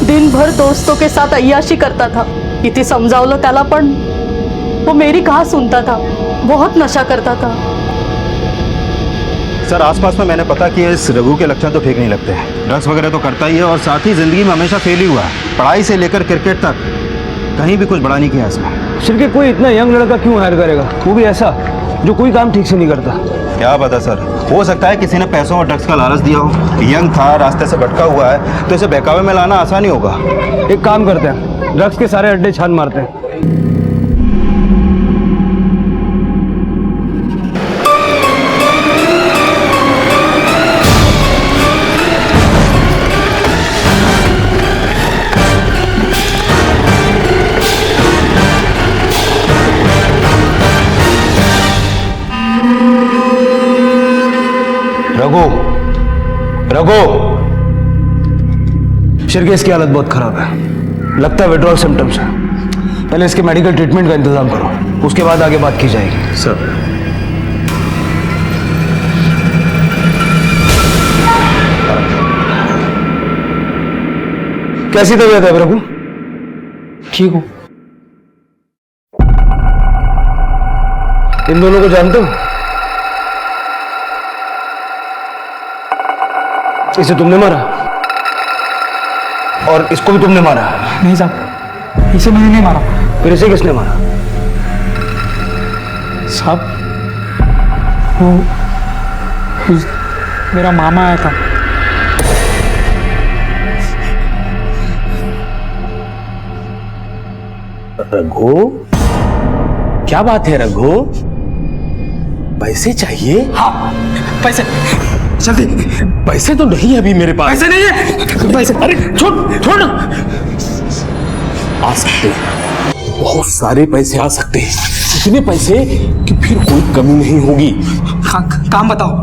दिन भर दोस्तों के साथ अय्याशी करता था। किती समजावलं त्याला पण वो मेरी कहाँ सुनता था, बहुत नशा करता था। सर आसपास में मैंने पता किया, इस रघु के लक्षण तो ठीक नहीं लगते। ड्रग्स वगैरह तो करता ही है, और साथ ही जिंदगी में हमेशा फेल ही हुआ है, पढ़ाई से लेकर क्रिकेट तक कहीं भी कुछ बड़ा नहीं किया इसने। शिरके कोई इतना यंग लड़का क्यों हायर करेगा, वो भी ऐसा जो कोई काम ठीक से नहीं करता? क्या पता सर, हो सकता है किसी ने पैसों और ड्रग्स का लालच दिया हो। यंग था, रास्ते से भटका हुआ है, तो इसे बहकावे में लाना आसान ही होगा। एक काम करते हैं, ड्रग्स के सारे अड्डे छान मारते हैं। रघु शिरके इसकी हालत बहुत खराब है, लगता है विड्रॉल सिम्टम्स है। पहले इसके मेडिकल ट्रीटमेंट का इंतजाम करो, उसके बाद आगे बात की जाएगी। सर कैसी तबीयत है रघु? ठीक हूँ। इन दोनों को जानते हो? इसे तुमने मारा? और इसको भी तुमने मारा? नहीं साहब, इसे मैंने नहीं मारा। फिर इसे किसने मारा? साहब वो मेरा मामा आया था। रघु, क्या बात है रघु? पैसे चाहिए? हाँ, पैसे जल्दी। पैसे तो नहीं है अभी मेरे पास। पैसे नहीं है। पैसे, अरे छोड़ छोड़। आ सकते हैं, बहुत सारे पैसे आ सकते हैं, इतने पैसे कि फिर कोई कमी नहीं होगी। काम बताओ,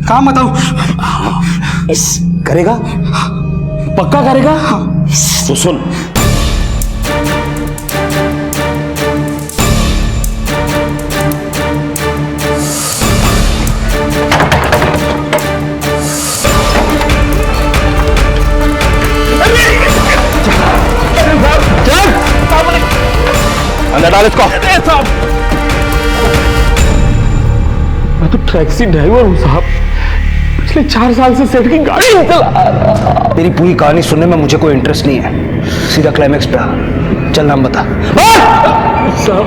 काम बताओ। करेगा? पक्का करेगा? तो सुन, अंदर डाल इसको। मैं तो टैक्सी ड्राइवर हूँ साहब, पिछले 4 साल से सेठ की गाड़ी नहीं चला। तेरी पूरी कहानी सुनने में मुझे कोई इंटरेस्ट नहीं है, सीधा क्लाइमैक्स पे आ। चल नाम बता। साहब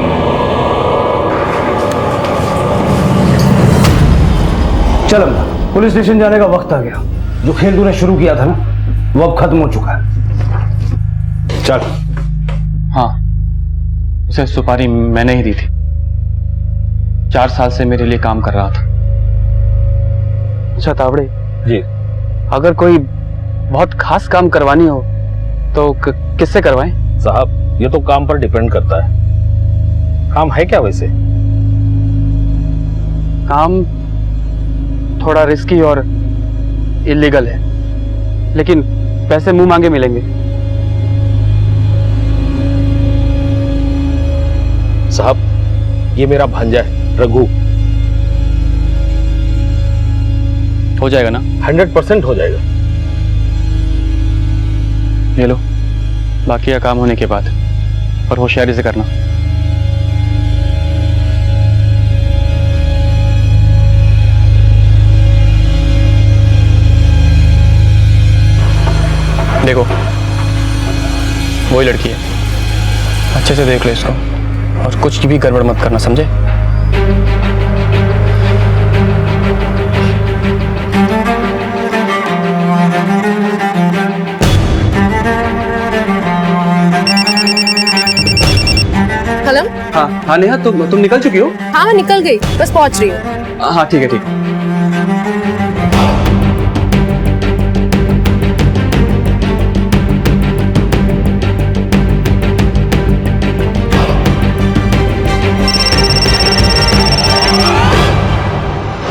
चल अम्मा, पुलिस स्टेशन जाने का वक्त आ गया। जो खेल तूने शुरू किया था ना, वो अब खत्म हो चुका है। चल। हाँ, उसे सुपारी मैंने ही दी थी। 4 साल से मेरे लिए काम कर रहा था। अच्छा तावड़े जी, अगर कोई बहुत खास काम करवानी हो तो किससे करवाएं? साहब ये तो काम पर डिपेंड करता है। काम है क्या वैसे? काम थोड़ा रिस्की और इलीगल है, लेकिन पैसे मुंह मांगे मिलेंगे। साहब ये मेरा भांजा है रघु। हो जाएगा ना? 100% हो जाएगा। ले लो, बाकी का काम होने के बाद, और होशियारी से करना। देखो वही लड़की है, अच्छे से देख लो इसको, और कुछ भी गड़बड़ मत करना, समझे? हेलो। हाँ हाँ नेहा, तुम निकल चुकी हो? हाँ निकल गई, बस पहुंच रही हूँ। हाँ ठीक है ठीक है।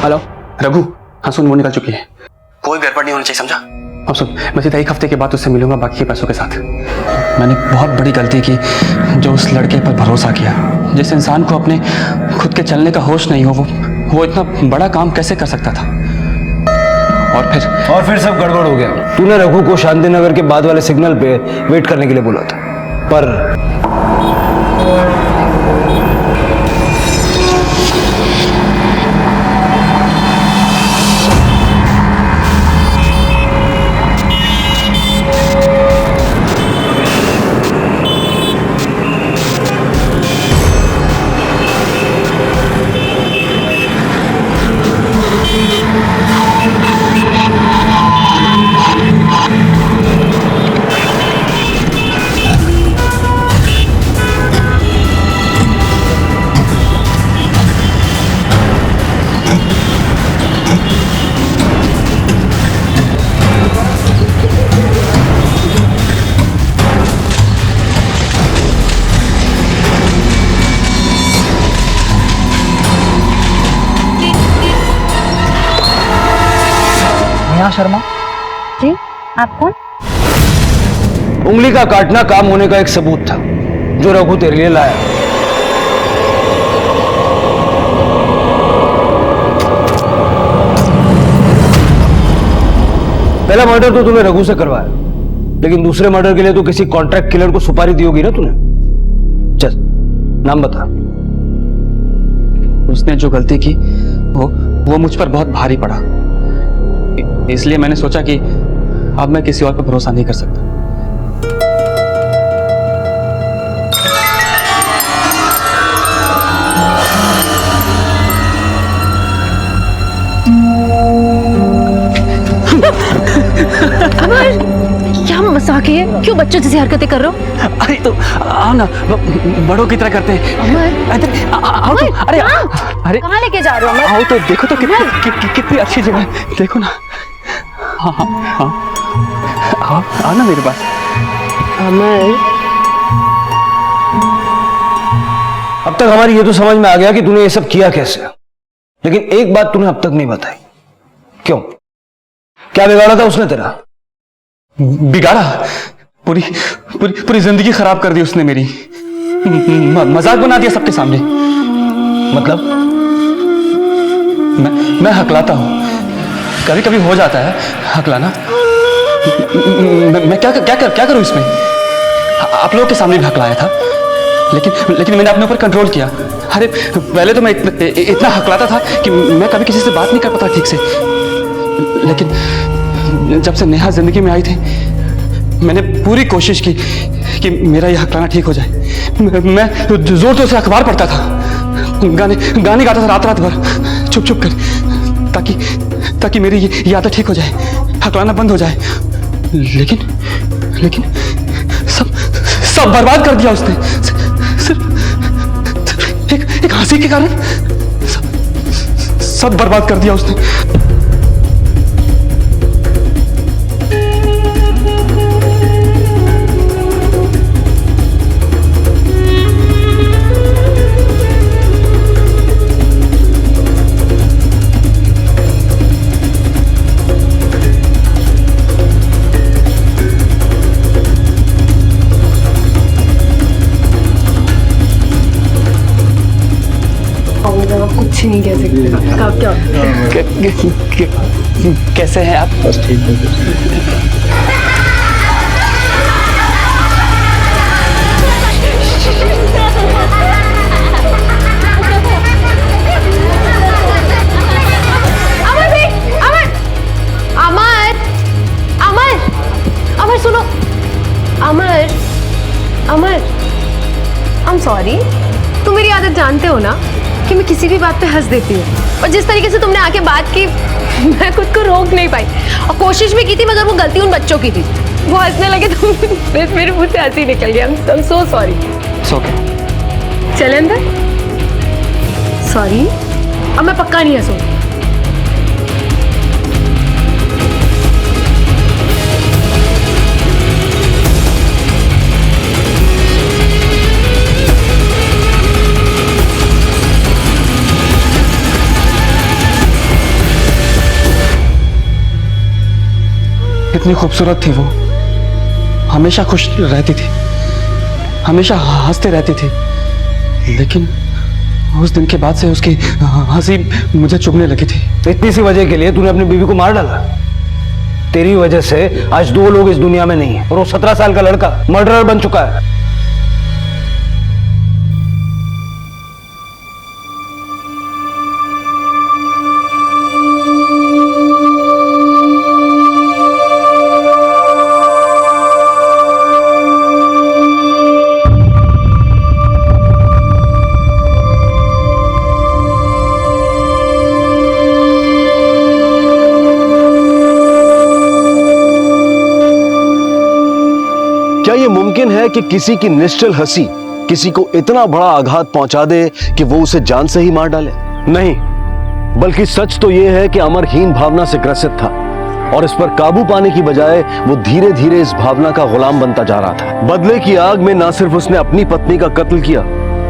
हेलो रघु, हाँ सुन, वो निकल चुकी है। कोई गड़बड़ नहीं होनी चाहिए, समझा? अब सुन, मैं सीधा 1 हफ्ते के बाद उससे मिलूंगा बाकी के पैसों के साथ। मैंने बहुत बड़ी गलती की जो उस लड़के पर भरोसा किया। जिस इंसान को अपने खुद के चलने का होश नहीं हो, वो इतना बड़ा काम कैसे कर सकता था? और फिर सब गड़बड़ हो गया। तूने रघु को शांति नगर के बाद वाले सिग्नल पे वेट करने के लिए बोला था, पर शर्मा जी, आप कौन? उंगली का काटना काम होने का एक सबूत था जो रघु तेरे लिए लाया। पहला मर्डर तो तूने रघु से करवाया, लेकिन दूसरे मर्डर के लिए तो किसी कॉन्ट्रैक्ट किलर को सुपारी दी होगी ना तूने। चल नाम बता। उसने जो गलती की वो मुझ पर बहुत भारी पड़ा, इसलिए मैंने सोचा कि अब मैं किसी और पर भरोसा नहीं कर सकता। समस्या क्या है? क्यों बच्चों जैसी हरकतें कर रहे हो? अरे तो आओ ना, बड़ों की तरह करते हैं। आओ तो, अरे अरे कहाँ लेके जा रहे हो? आओ तो देखो तो कितनी अच्छी जगह है, देखो ना। हाँ हाँ हाँ, आओ ना मेरे पास। अब तक हमारी ये तो समझ में आ गया कि तूने ये सब किया कैसे, लेकिन एक बात तूने अब तक नहीं बताई। क्यों? क्या बिगाड़ा था उसने तेरा? बिगाड़ा? पूरी पूरी पूरी जिंदगी खराब कर दी उसने मेरी। मजाक बना दिया सबके सामने। मतलब? मैं हकलाता हूँ, कभी कभी हो जाता है हकलाना। मैं क्या करूँ इसमें? आप लोगों के सामने भी हकलाया था, लेकिन मैंने अपने ऊपर कंट्रोल किया। अरे पहले तो मैं इतना हकलाता था कि मैं कभी किसी से बात नहीं कर पाता ठीक से, लेकिन जब से नेहा जिंदगी में आई थी मैंने पूरी कोशिश की कि मेरा यह हकलाना ठीक हो जाए। मैं जोर जोर से अखबार पढ़ता था, गाने गाता था रात भर चुप कर, ताकि मेरी ये आदत ठीक हो जाए, हकलाना बंद हो जाए। लेकिन सब बर्बाद कर दिया उसने, सिर्फ एक हंसी के कारण सब बर्बाद कर दिया उसने। कुछ नहीं कह सकते। कैसे हैं आप? बस ठीक है। अमर सुनो, अमर आई एम सॉरी। तुम मेरी आदत जानते हो ना कि मैं किसी भी बात पे हंस देती हूँ, और जिस तरीके से तुमने आके बात की मैं खुद को रोक नहीं पाई, और कोशिश भी की थी, मगर वो गलती उन बच्चों की थी। वो हंसने लगे तो मेरे मुंह से हंसी निकल गया। I am so sorry. चले अंदर। सॉरी, अब मैं पक्का नहीं हंसूंगी। इतनी खूबसूरत थी वो, हमेशा खुश रहती थी, हमेशा हंसते रहती थी, लेकिन उस दिन के बाद से उसकी हंसी मुझे चुभने लगी थी। इतनी सी वजह के लिए तूने अपनी बीवी को मार डाला? तेरी वजह से आज 2 लोग इस दुनिया में नहीं है, और वो 17 साल का लड़का मर्डरर बन चुका है। क्या ये मुमकिन है कि किसी की निश्चल हंसी किसी को इतना बड़ा आघात पहुंचा दे कि वो उसे जान से ही मार डाले? नहीं, बल्कि सच तो ये है कि अमर हीन भावना से ग्रसित था, और इस पर काबू पाने की बजाय वो धीरे धीरे इस भावना का गुलाम बनता जा रहा था। बदले की आग में ना सिर्फ उसने अपनी पत्नी का कत्ल किया,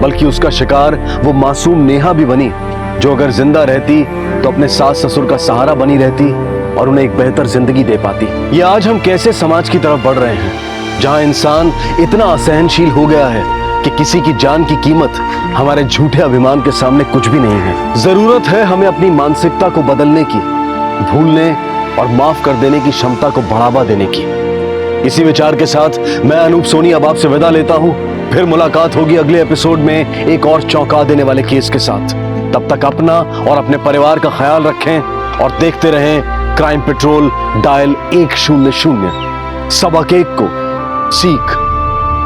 बल्कि उसका शिकार वो मासूम नेहा भी बनी, जो अगर जिंदा रहती तो अपने सास ससुर का सहारा बनी रहती और उन्हें एक बेहतर जिंदगी दे पाती। ये आज हम कैसे समाज की तरफ बढ़ रहे हैं, जहां इंसान इतना असहनशील हो गया है कि किसी की जान की कीमत हमारे झूठे अभिमान के सामने कुछ भी नहीं है। जरूरत है हमें अपनी मानसिकता को बदलने की, भूलने और माफ कर देने की क्षमता को बढ़ावा देने की। इसी विचार के साथ मैं अनूप सोनी अब आपसे विदा लेता हूं। फिर मुलाकात होगी अगले एपिसोड में एक और चौंका देने वाले केस के साथ। तब तक अपना और अपने परिवार का ख्याल रखें और देखते रहें क्राइम पेट्रोल डायल 100। सबक एक को सीख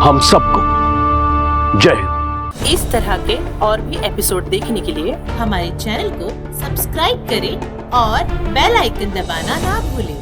हम सबको। जय हिंद। इस तरह के और भी एपिसोड देखने के लिए हमारे चैनल को सब्सक्राइब करें और बेल आइकन दबाना ना भूलें।